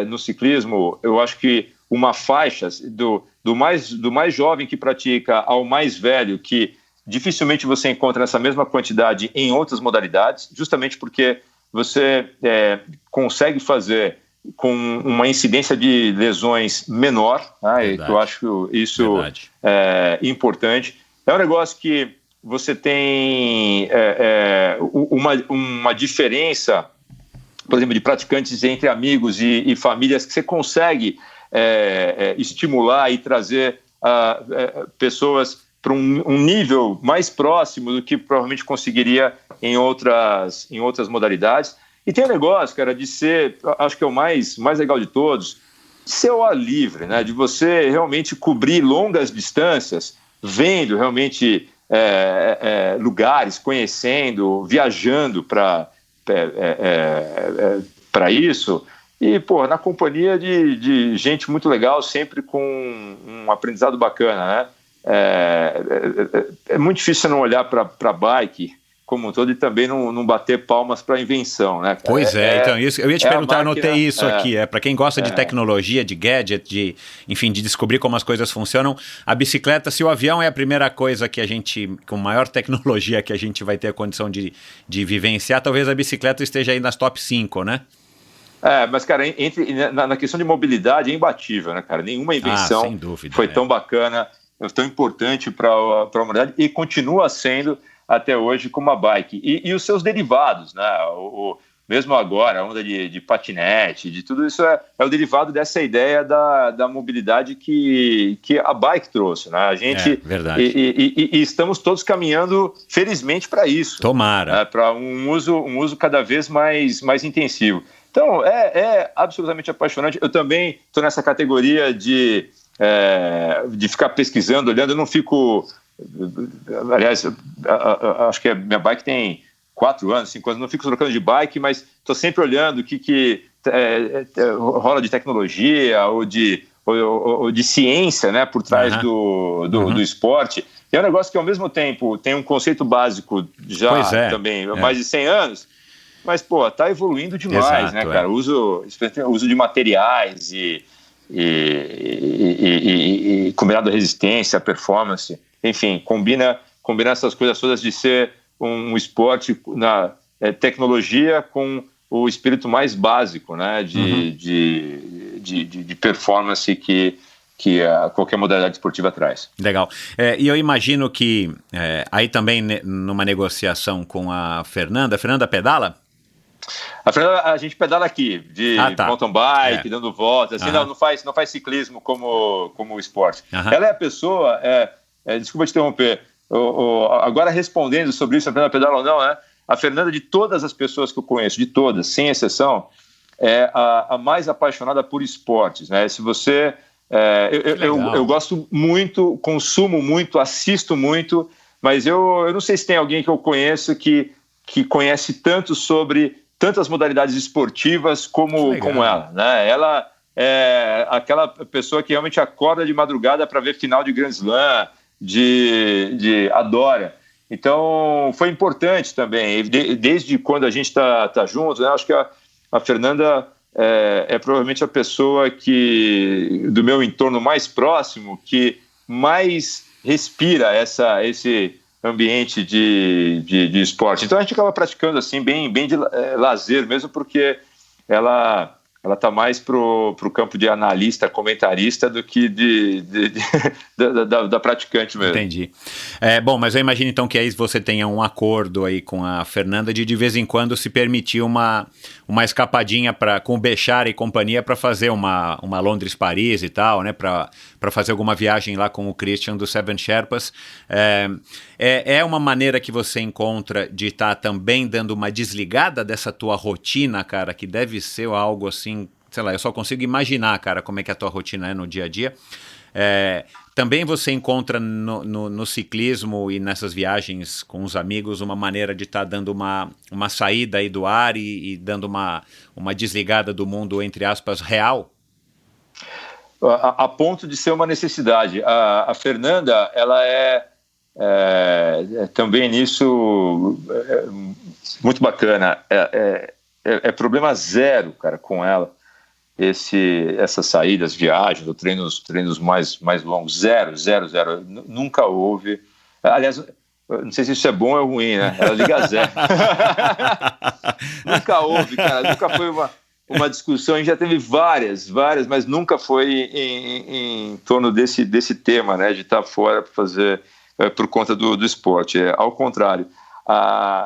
no ciclismo, eu acho que uma faixa do mais jovem que pratica ao mais velho, que dificilmente você encontra essa mesma quantidade em outras modalidades, justamente porque você consegue fazer com uma incidência de lesões menor, né? Eu acho isso importante. É um negócio que você tem uma diferença, por exemplo, de praticantes entre amigos e famílias que você consegue estimular e trazer pessoas para um nível mais próximo do que provavelmente conseguiria em outras modalidades. E tem um negócio, cara, de ser, acho que é o mais legal de todos, de ser ao ar livre, né? De você realmente cobrir longas distâncias, vendo realmente lugares, conhecendo, viajando para isso, e na companhia de gente muito legal, sempre com um aprendizado bacana, né? É muito difícil você não olhar para a bike como um todo e também não bater palmas para a invenção, né, cara? Pois então isso, eu ia te perguntar, eu anotei isso aqui, para quem gosta de tecnologia, de gadget, de descobrir como as coisas funcionam, a bicicleta, se o avião é a primeira coisa que a gente, com maior tecnologia que a gente vai ter a condição de vivenciar, talvez a bicicleta esteja aí nas top 5, né? Mas, cara, na questão de mobilidade é imbatível, né, cara? Nenhuma invenção sem dúvida, foi tão bacana, tão importante para a humanidade e continua sendo até hoje como a bike. E os seus derivados, né? Mesmo agora, a onda de patinete, de tudo isso é o derivado dessa ideia da mobilidade que a bike trouxe, né? A gente, verdade. E estamos todos caminhando, felizmente, para isso. Tomara. Para um uso cada vez mais intensivo. Então, é absolutamente apaixonante. Eu também estou nessa categoria de ficar pesquisando, olhando. Eu não fico... Aliás, acho que a minha bike tem 4 anos, 5 anos, não fico trocando de bike, mas estou sempre olhando o que rola de tecnologia ou de ciência, né, por trás do esporte. E é um negócio que, ao mesmo tempo, tem um conceito básico já também há mais de 100 anos, mas, está evoluindo demais, né, cara? O uso de materiais e combinado a resistência, a performance, enfim, combina essas coisas todas de ser um esporte na tecnologia com o espírito mais básico, né, de performance que qualquer modalidade esportiva traz. Legal. E eu imagino que aí também numa negociação com a Fernanda pedala? A Fernanda, a gente pedala aqui, de mountain bike, dando voltas, assim, não faz ciclismo como esporte. Ela é a pessoa, desculpa te interromper, agora respondendo sobre isso, a Fernanda pedala ou não, né? A Fernanda, de todas as pessoas que eu conheço, de todas, sem exceção, é a mais apaixonada por esportes, né? Se você... eu gosto muito, consumo muito, assisto muito, mas eu não sei se tem alguém que eu conheço que conhece tanto sobre tantas modalidades esportivas como ela, né? Ela é aquela pessoa que realmente acorda de madrugada para ver final de Grand Slam, adora. Então, foi importante também, desde quando a gente está junto, né? Acho que a Fernanda é provavelmente a pessoa do meu entorno mais próximo que mais respira esse ambiente de esporte. Então a gente acaba praticando assim bem de lazer mesmo, porque ela ela está mais pro campo de analista, comentarista, do que da praticante mesmo. Entendi. Bom, mas eu imagino então que aí você tenha um acordo aí com a Fernanda de vez em quando se permitir uma escapadinha com o Béchar e companhia para fazer uma Londres-Paris e tal, né? Para fazer alguma viagem lá com o Christian do Seven Sherpas. É uma maneira que você encontra de estar também dando uma desligada dessa tua rotina, cara, que deve ser algo assim, sei lá, eu só consigo imaginar, cara, como é que a tua rotina é no dia a dia. Também você encontra no ciclismo e nessas viagens com os amigos uma maneira de estar dando uma saída aí do ar e dando uma desligada do mundo, entre aspas, real? A ponto de ser uma necessidade. A Fernanda, ela também nisso muito bacana. É problema zero, cara, com ela. Essas saídas, viagens, ou treinos mais longos, zero. Nunca houve. Aliás, não sei se isso é bom ou ruim, né? Ela liga zero. Nunca houve, cara. Nunca foi uma discussão. A gente já teve várias, mas nunca foi em torno desse tema, né? De estar fora para fazer por conta do esporte. Ao contrário.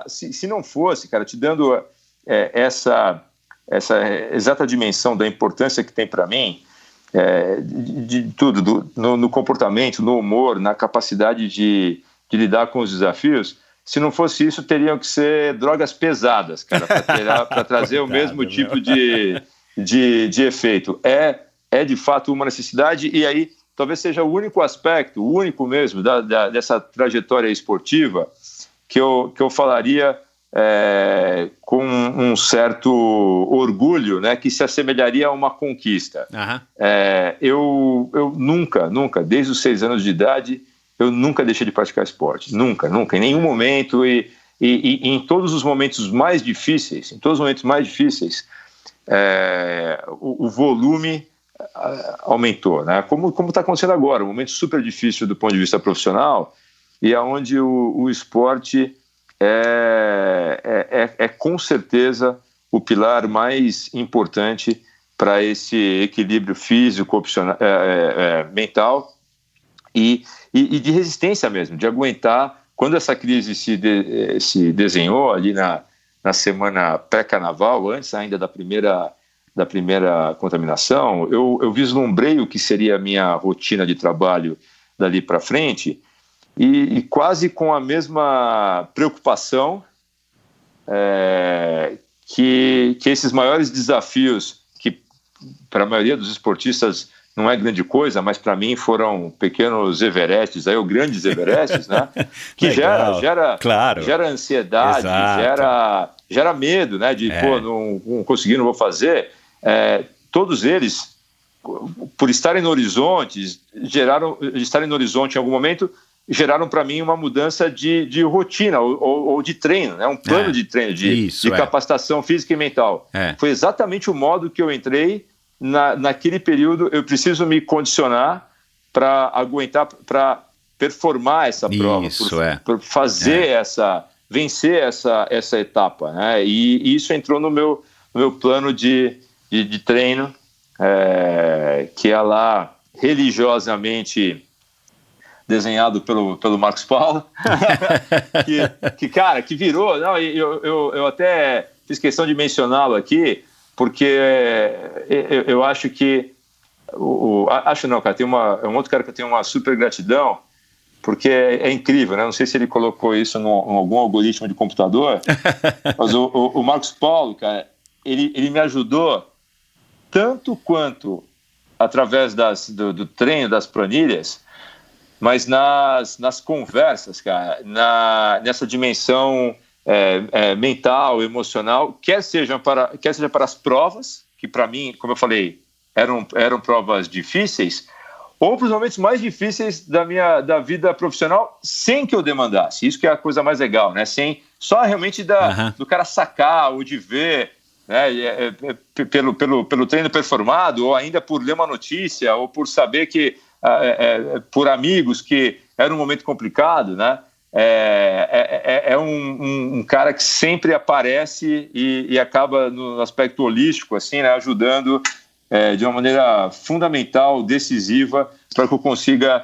Se não fosse, cara, te dando essa exata dimensão da importância que tem para mim, de tudo, no comportamento, no humor, na capacidade de lidar com os desafios. Se não fosse isso, teriam que ser drogas pesadas, cara, para trazer o mesmo tipo de efeito. É de fato uma necessidade, e aí talvez seja o único aspecto, o único mesmo, dessa trajetória esportiva que eu falaria com um certo orgulho, né, que se assemelharia a uma conquista. Uhum. Eu nunca, desde os 6 anos de idade, eu nunca deixei de praticar esporte. Nunca, em nenhum momento, e em todos os momentos mais difíceis, o volume aumentou, né? Como está acontecendo agora, um momento super difícil do ponto de vista profissional, e aonde o esporte é com certeza o pilar mais importante para esse equilíbrio físico, mental e de resistência mesmo, de aguentar. Quando essa crise se desenhou ali na semana pré-carnaval, antes ainda da primeira contaminação, eu vislumbrei o que seria a minha rotina de trabalho dali para frente, e quase com a mesma preocupação que esses maiores desafios, que para a maioria dos esportistas não é grande coisa, mas para mim foram pequenos Everestes, ou grandes Everestes, né? Que gera ansiedade, gera medo, né? De, não consegui, não vou fazer. Todos eles, por estarem no horizonte, em algum momento, geraram para mim uma mudança de rotina ou de treino, né? Um plano de treino, de capacitação física e mental. Foi exatamente o modo que eu entrei naquele período. Eu preciso me condicionar para aguentar, para performar essa prova, por fazer vencer essa etapa, né? E isso entrou no meu plano de treino, que é lá religiosamente desenhado pelo Marcos Paulo, que virou. Não, eu até fiz questão de mencioná-lo aqui, porque eu acho que cara, é um outro cara que eu tenho uma super gratidão, porque é incrível, né? Não sei se ele colocou isso em algum algoritmo de computador, mas o Marcos Paulo, cara, ele me ajudou tanto quanto através do treino, das planilhas, mas nas conversas, cara, nessa dimensão mental, emocional, quer seja para as provas, que para mim, como eu falei, eram provas difíceis, ou para os momentos mais difíceis da vida profissional, sem que eu demandasse. Isso que é a coisa mais legal, né? Só realmente do cara sacar ou de ver, né? Pelo treino performado, ou ainda por ler uma notícia, ou por saber que por amigos que era um momento complicado, né? é um cara que sempre aparece e acaba no aspecto holístico, assim, né, ajudando de uma maneira fundamental, decisiva, para que eu consiga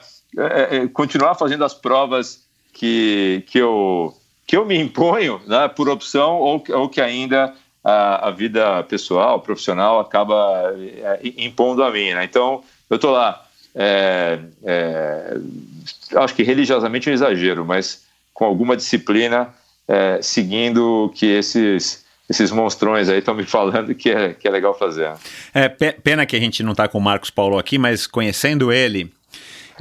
continuar fazendo as provas que eu me imponho, né, por opção, ou que ainda a vida pessoal, profissional, acaba impondo a mim, né? Então, eu estou lá, acho que religiosamente é um exagero, mas com alguma disciplina, seguindo o que esses monstrões aí estão me falando que é legal fazer. Pena que a gente não está com o Marcos Paulo aqui, mas conhecendo ele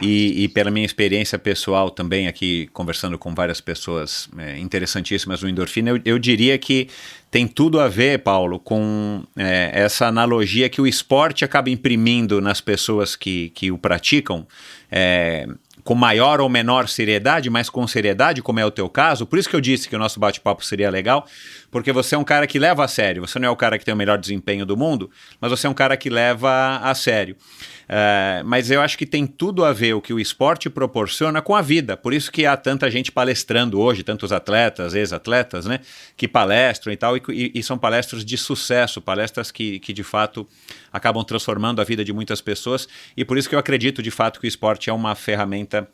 e pela minha experiência pessoal também aqui, conversando com várias pessoas interessantíssimas no Endorfina, eu diria que tem tudo a ver, Paulo, com essa analogia que o esporte acaba imprimindo nas pessoas que o praticam, com maior ou menor seriedade, mas com seriedade, como é o teu caso. Por isso que eu disse que o nosso bate-papo seria legal, porque você é um cara que leva a sério. Você não é o cara que tem o melhor desempenho do mundo, mas você é um cara que leva a sério. Mas eu acho que tem tudo a ver o que o esporte proporciona com a vida. Por isso que há tanta gente palestrando hoje, tantos atletas, ex-atletas, né, que palestram e tal, e são palestras de sucesso, palestras que de fato acabam transformando a vida de muitas pessoas, e por isso que eu acredito de fato que o esporte é uma ferramenta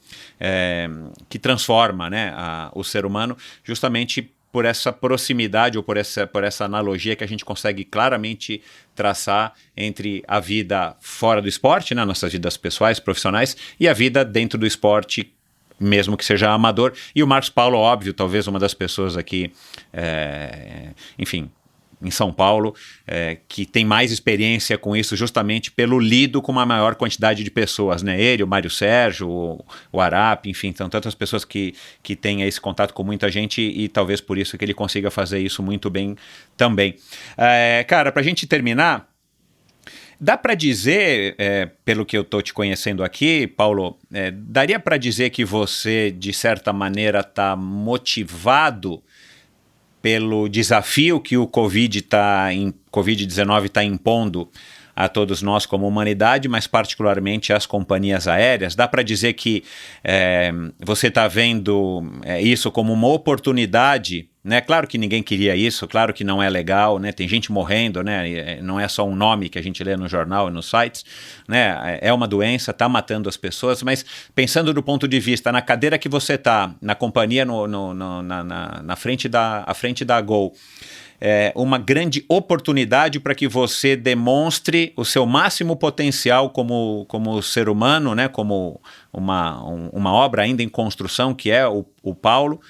que transforma, né, o ser humano, justamente por essa proximidade ou por essa analogia que a gente consegue claramente traçar entre a vida fora do esporte, né, nossas vidas pessoais, profissionais, e a vida dentro do esporte, mesmo que seja amador. E o Marcos Paulo, óbvio, talvez uma das pessoas aqui, enfim, em São Paulo, que tem mais experiência com isso justamente pelo lido com uma maior quantidade de pessoas, né? Ele, o Mário Sérgio, o Arap, enfim, são tantas pessoas que têm esse contato com muita gente e talvez por isso que ele consiga fazer isso muito bem também. Cara, pra gente terminar, dá para dizer, pelo que eu estou te conhecendo aqui, Paulo, daria para dizer que você, de certa maneira, está motivado pelo desafio que o Covid-19 está impondo a todos nós como humanidade, mas particularmente às companhias aéreas? Dá para dizer que você está vendo isso como uma oportunidade, né? Claro que ninguém queria isso, claro que não é legal, né? Tem gente morrendo, né? Não é só um nome que a gente lê no jornal e nos sites, né? É uma doença, está matando as pessoas, mas pensando do ponto de vista, na cadeira que você está, na companhia, na frente da Gol, uma grande oportunidade para que você demonstre o seu máximo potencial como ser humano, né? Como uma obra ainda em construção, que é o Paulo,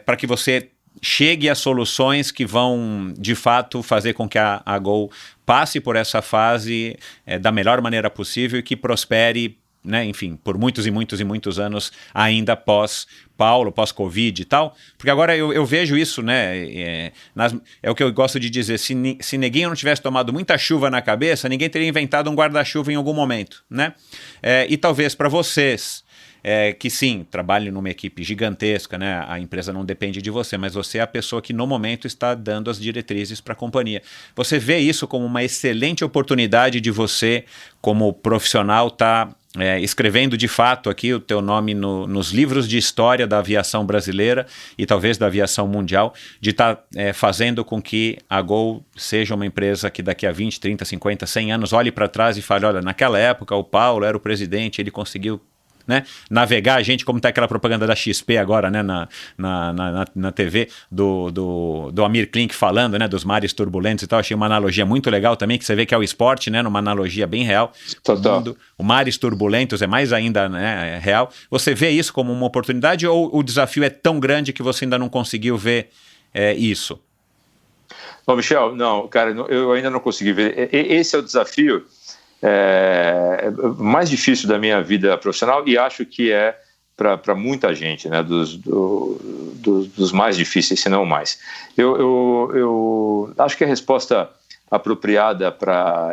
para que você chegue a soluções que vão, de fato, fazer com que a Gol passe por essa fase da melhor maneira possível e que prospere, né, enfim, por muitos e muitos e muitos anos ainda pós-Paulo, pós-Covid e tal, porque agora eu vejo isso, né, é o que eu gosto de dizer, se Neguinho não tivesse tomado muita chuva na cabeça, ninguém teria inventado um guarda-chuva em algum momento, né, e talvez para vocês, que sim, trabalhe numa equipe gigantesca, né? A empresa não depende de você, mas você é a pessoa que no momento está dando as diretrizes para a companhia. Você vê isso como uma excelente oportunidade de você, como profissional, estar escrevendo de fato aqui o teu nome nos livros de história da aviação brasileira e talvez da aviação mundial, de estar fazendo com que a Gol seja uma empresa que daqui a 20, 30, 50, 100 anos olhe para trás e fale, olha, naquela época o Paulo era o presidente, ele conseguiu, né, navegar a gente, como está aquela propaganda da XP agora, né, na TV do Amir Klink falando, né, dos mares turbulentos e tal. Achei uma analogia muito legal também, que você vê que é o esporte, né, numa analogia bem real. Total. O mares turbulentos é mais ainda, né, real. Você vê isso como uma oportunidade ou o desafio é tão grande que você ainda não conseguiu ver isso? Bom, Michel, não, cara, eu ainda não consegui ver. Esse é o desafio mais difícil da minha vida profissional e acho que para muita gente, né, dos mais difíceis, se não mais. Eu acho que a resposta apropriada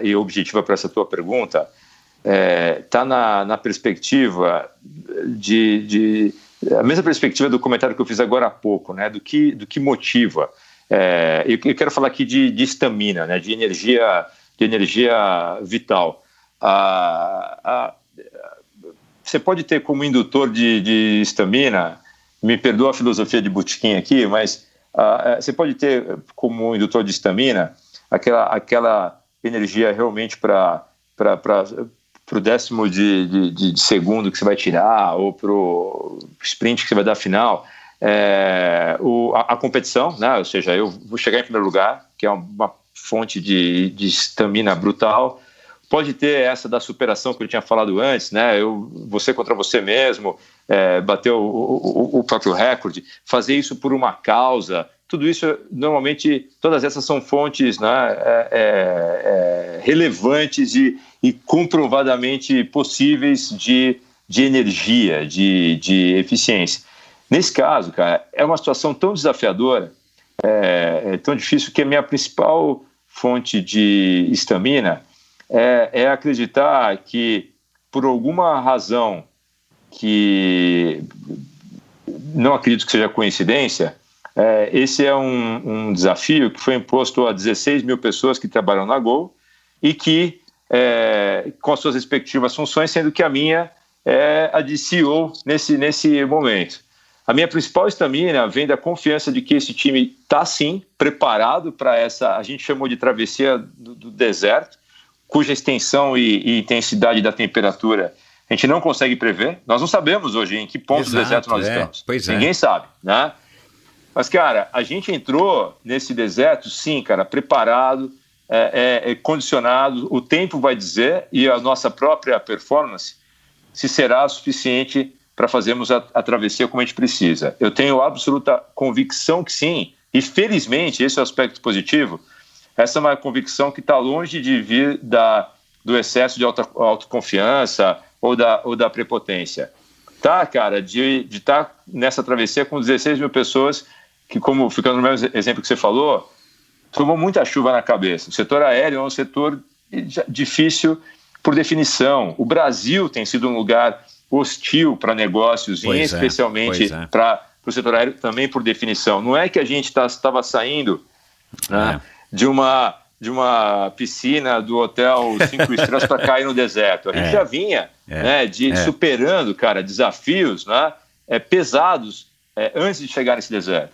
e objetiva para essa tua pergunta está na perspectiva a mesma perspectiva do comentário que eu fiz agora há pouco, né, do que motiva. Eu quero falar aqui de estamina, né, de energia vital. Você pode ter como indutor de estamina me perdoa a filosofia de botequim aqui, mas você pode ter como indutor de estamina aquela energia realmente para o décimo de segundo que você vai tirar, ou para o sprint que você vai dar final. A competição, né? Ou seja, eu vou chegar em primeiro lugar, que é uma fonte de estamina brutal. Pode ter essa da superação que eu tinha falado antes, né? Você contra você mesmo, bater o próprio recorde, fazer isso por uma causa. Tudo isso, normalmente, todas essas são fontes, né, relevantes e comprovadamente possíveis de energia, de eficiência. Nesse caso, cara, é uma situação tão desafiadora, tão difícil, que a minha principal fonte de estamina é acreditar que, por alguma razão que não acredito que seja coincidência, esse é um desafio que foi imposto a 16 mil pessoas que trabalham na Gol e que, com as suas respectivas funções, sendo que a minha é a de CEO nesse momento. A minha principal estamina vem da confiança de que esse time está, sim, preparado para essa, a gente chamou de travessia do deserto, cuja extensão e intensidade da temperatura a gente não consegue prever. Nós não sabemos hoje em que ponto do deserto nós estamos. Ninguém sabe, né? Mas, cara, a gente entrou nesse deserto, sim, cara, preparado, condicionado. O tempo vai dizer, e a nossa própria performance, se será suficiente para fazermos a travessia como a gente precisa. Eu tenho absoluta convicção que sim, e felizmente, esse é o aspecto positivo. Essa é uma convicção que está longe de vir do excesso de autoconfiança ou da prepotência. Tá, cara, de estar nessa travessia com 16 mil pessoas que, como ficando no mesmo exemplo que você falou, tomou muita chuva na cabeça. O setor aéreo é um setor difícil por definição. O Brasil tem sido um lugar hostil para negócios, e especialmente para o setor aéreo também por definição. Não é que a gente estava saindo, né, de uma piscina do hotel 5 estrelas para cair no deserto. A gente já vinha superando, cara, desafios, né, pesados antes de chegar nesse deserto.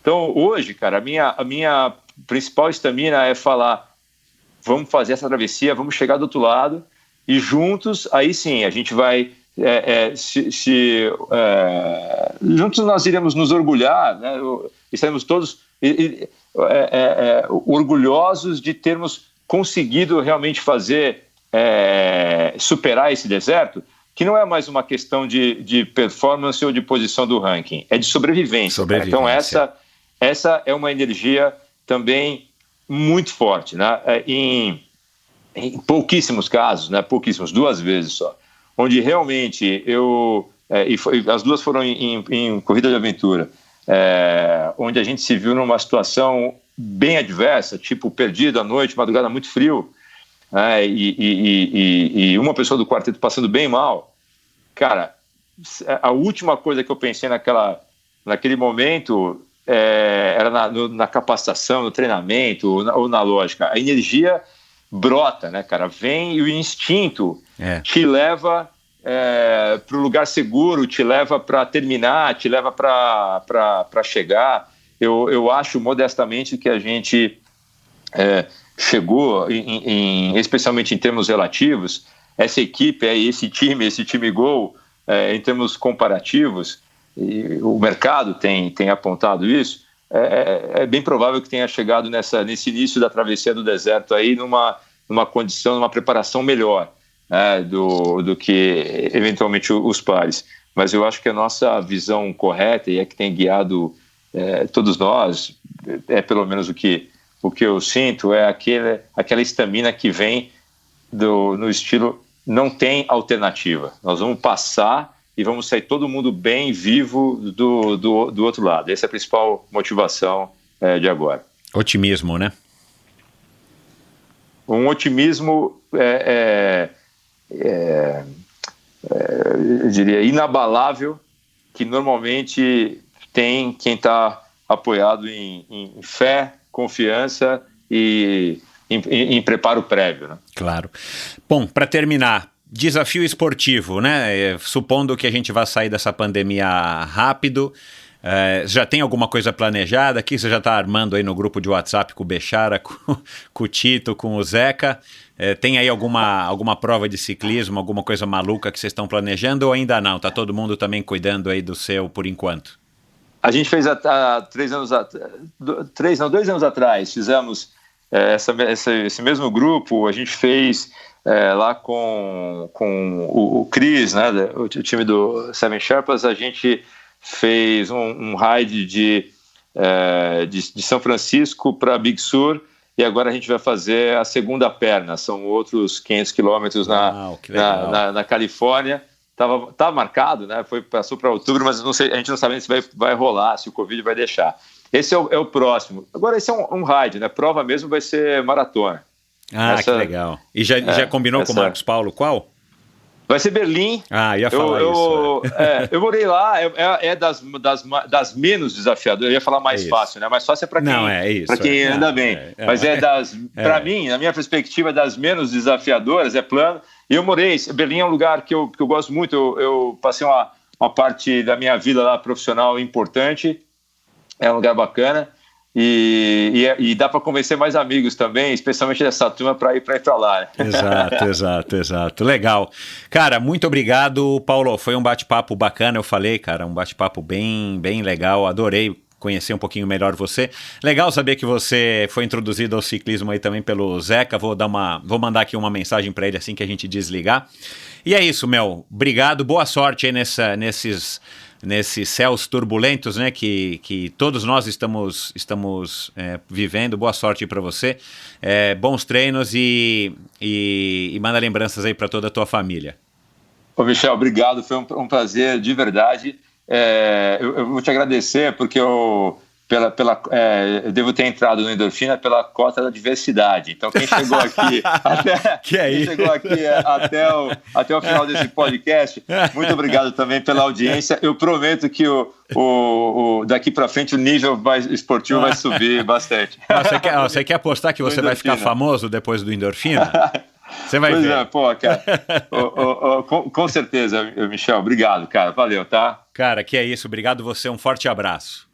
Então, hoje, cara, a minha principal estamina é falar: vamos fazer essa travessia, vamos chegar do outro lado, e juntos, aí sim, a gente vai... juntos nós iremos nos orgulhar, né? Estaremos todos orgulhosos de termos conseguido realmente superar esse deserto, que não é mais uma questão de performance ou de posição do ranking, é de sobrevivência. Então essa é uma energia também muito forte, né? Em pouquíssimos casos, né? Pouquíssimos, 2 vezes só, onde realmente as duas foram em corrida de aventura, onde a gente se viu numa situação bem adversa, tipo perdido à noite, madrugada muito frio, e uma pessoa do quarteto passando bem mal. Cara, a última coisa que eu pensei naquele momento era na capacitação, no treinamento ou na lógica. A energia brota, né, cara? Vem e o instinto te leva para o lugar seguro, te leva para terminar, te leva para chegar. Eu acho modestamente que a gente chegou, especialmente em termos relativos, essa equipe, esse time Gol, em termos comparativos, e o mercado tem apontado isso, é bem provável que tenha chegado nesse início da travessia do deserto aí numa condição, numa preparação melhor, né, do que eventualmente os pares. Mas eu acho que a nossa visão correta, e é que tem guiado todos nós, pelo menos o que eu sinto, é aquela estamina que vem no estilo não tem alternativa. Nós vamos passar e vamos sair todo mundo bem, vivo do outro lado. Essa é a principal motivação de agora. Otimismo, né? Um otimismo, eu diria, inabalável, que normalmente tem quem está apoiado em fé, confiança e em preparo prévio, né? Claro. Bom, para terminar, desafio esportivo, né? Supondo que a gente vá sair dessa pandemia rápido, já tem alguma coisa planejada aqui? Você já está armando aí no grupo de WhatsApp com o Bechara, com o Tito, com o Zeca? Tem aí alguma prova de ciclismo, alguma coisa maluca que vocês estão planejando ou ainda não? Está todo mundo também cuidando aí do seu por enquanto? A gente fez há 2 anos atrás, fizemos esse mesmo grupo, a gente fez lá com o Chris, né, o time do Seven Sherpas, a gente fez um ride de São Francisco para Big Sur, e agora a gente vai fazer a segunda perna, são outros 500 quilômetros na Califórnia. Tava marcado, né? Passou para outubro, mas não sei, a gente não sabe se vai rolar, se o Covid vai deixar. Esse é o próximo. Agora, esse é um ride, né? Prova mesmo vai ser maratona. Que legal. E já combinou com o Marcos Paulo qual? Vai ser Berlim. Ia falar isso. Eu morei lá, das menos desafiadoras. Eu ia falar mais fácil, né? Mais fácil é para quem anda bem. Mas para mim, na minha perspectiva, das menos desafiadoras, é plano. E eu morei, Berlim é um lugar que eu gosto muito, eu passei uma parte da minha vida lá profissional importante, é um lugar bacana, e dá para convencer mais amigos também, especialmente dessa turma, para ir para lá. Exato. Legal. Cara, muito obrigado, Paulo, foi um bate-papo bacana, eu falei, cara, um bate-papo bem, bem legal, adorei conhecer um pouquinho melhor você. Legal saber que você foi introduzido ao ciclismo aí também pelo Zeca. Vou mandar aqui uma mensagem para ele assim que a gente desligar. E é isso, Mel. Obrigado, boa sorte aí nesses céus turbulentos, né, que todos nós estamos vivendo. Boa sorte aí para você. Bons treinos e manda lembranças aí para toda a tua família. Ô, Michel, obrigado. Foi um prazer de verdade. Eu vou te agradecer porque eu devo ter entrado no Endorfina pela cota da diversidade. Então, quem chegou aqui até o final desse podcast, muito obrigado também pela audiência. Eu prometo que daqui para frente o nível esportivo vai subir bastante. Você quer apostar que você vai ficar famoso depois do Endorfina? Você vai ver. Cara. Com certeza, Michel. Obrigado, cara. Valeu, tá? Cara, que é isso. Obrigado você. Um forte abraço.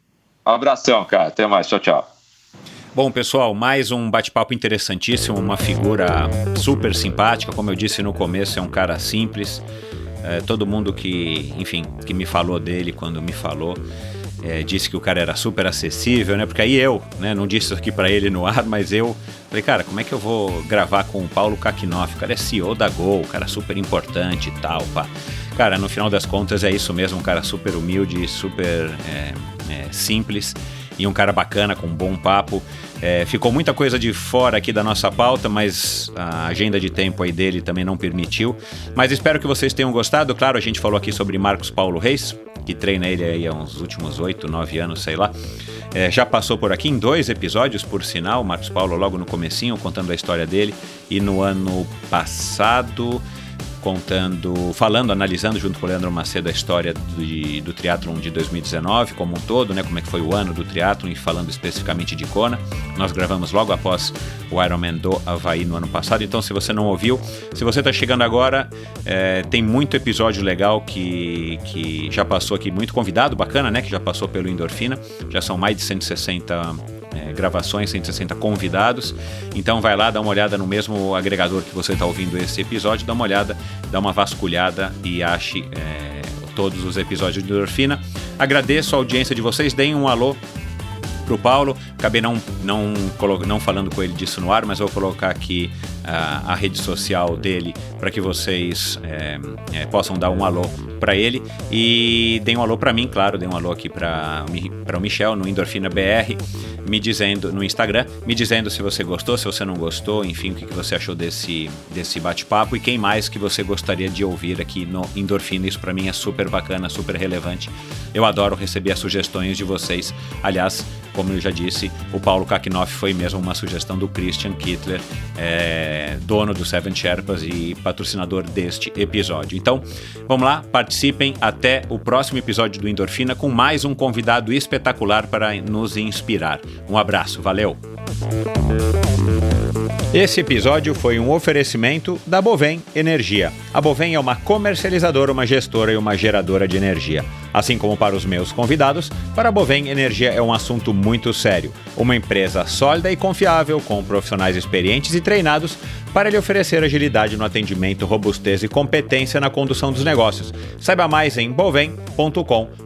Um abração, cara. Até mais. Tchau, tchau. Bom, pessoal, mais um bate-papo interessantíssimo. Uma figura super simpática. Como eu disse no começo, é um cara simples. Todo mundo que me falou dele, quando me falou, disse que o cara era super acessível, né? Porque aí eu, né, não disse isso aqui pra ele no ar, mas eu falei, cara, como é que eu vou gravar com o Paulo Kakinoff? O cara é CEO da Gol, o cara é super importante e tal, pá. Cara, no final das contas é isso mesmo, um cara super humilde, super simples e um cara bacana, com um bom papo. Ficou muita coisa de fora aqui da nossa pauta, mas a agenda de tempo aí dele também não permitiu. Mas espero que vocês tenham gostado. Claro, a gente falou aqui sobre Marcos Paulo Reis, que treina ele aí há uns últimos 8, 9 anos, sei lá. Já passou por aqui em 2 episódios, por sinal, Marcos Paulo logo no comecinho, contando a história dele. E no ano passado, analisando junto com o Leandro Macedo a história do triatlon de 2019 como um todo, né, como é que foi o ano do triatlon, e falando especificamente de Kona. Nós gravamos logo após o Ironman do Havaí no ano passado, então se você não ouviu, se você está chegando agora, tem muito episódio legal que já passou aqui, muito convidado bacana, né, que já passou pelo Endorfina, já são mais de 160 gravações, 160 convidados, então vai lá, dá uma olhada no mesmo agregador que você está ouvindo esse episódio, dá uma olhada, dá uma vasculhada e ache todos os episódios de Endorfina. Agradeço a audiência de vocês, deem um alô pro Paulo, acabei não falando com ele disso no ar, mas vou colocar aqui a rede social dele para que vocês possam dar um alô para ele, e deem um alô para mim, claro, deem um alô aqui para o Michel no Endorfina BR, me dizendo no Instagram, me dizendo se você gostou, se você não gostou, enfim, o que você achou desse bate-papo e quem mais que você gostaria de ouvir aqui no Endorfina. Isso para mim é super bacana, super relevante. Eu adoro receber as sugestões de vocês. Aliás, como eu já disse, o Paulo Kakinoff foi mesmo uma sugestão do Christian Kittler, dono do Seven Sherpas e patrocinador deste episódio. Então, vamos lá, participem. Até o próximo episódio do Endorfina com mais um convidado espetacular para nos inspirar. Um abraço, valeu! Esse episódio foi um oferecimento da Bovem Energia. A Bovem é uma comercializadora, uma gestora e uma geradora de energia. Assim como para os meus convidados, para a Bovem Energia é um assunto muito sério. Uma empresa sólida e confiável, com profissionais experientes e treinados para lhe oferecer agilidade no atendimento, robustez e competência na condução dos negócios. Saiba mais em bovem.com.br.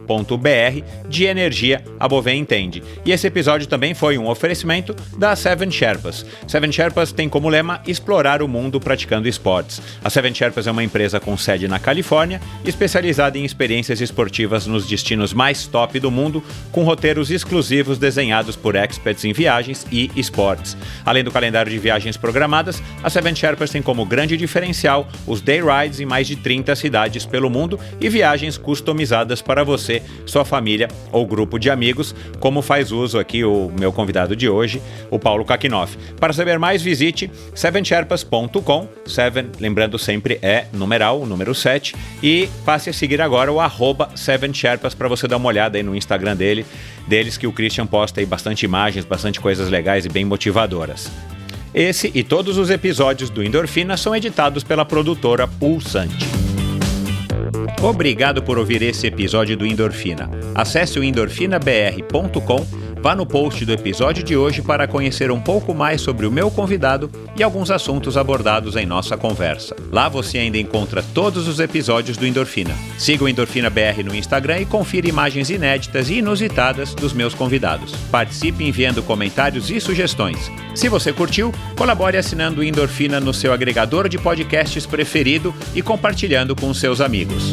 De energia, a Bovem entende. E esse episódio também foi um oferecimento da Seven Sherpas. Seven Sherpas tem como lema explorar o mundo praticando esportes. A Seven Sherpas é uma empresa com sede na Califórnia, especializada em experiências esportivas nos destinos mais top do mundo, com roteiros exclusivos desenhados por experts em viagens e esportes. Além do calendário de viagens programadas, a Seven Sherpas tem como grande diferencial os day rides em mais de 30 cidades pelo mundo e viagens customizadas para você, sua família ou grupo de amigos, como faz uso aqui o meu convidado de hoje, o Paulo Kakinoff. Para saber mais, visite sevensherpas.com, Seven, lembrando sempre, é numeral, o número 7, e passe a seguir agora o @SevenSherpas para você dar uma olhada aí no Instagram deles, que o Christian posta aí bastante imagens, bastante coisas legais e bem motivadoras. Esse e todos os episódios do Endorfina são editados pela produtora Pulsante. Obrigado por ouvir esse episódio do Endorfina. Acesse o endorfinabr.com, vá no post do episódio de hoje para conhecer um pouco mais sobre o meu convidado e alguns assuntos abordados em nossa conversa. Lá você ainda encontra todos os episódios do Endorfina. Siga o Endorfina BR no Instagram e confira imagens inéditas e inusitadas dos meus convidados. Participe enviando comentários e sugestões. Se você curtiu, colabore assinando o Endorfina no seu agregador de podcasts preferido e compartilhando com seus amigos.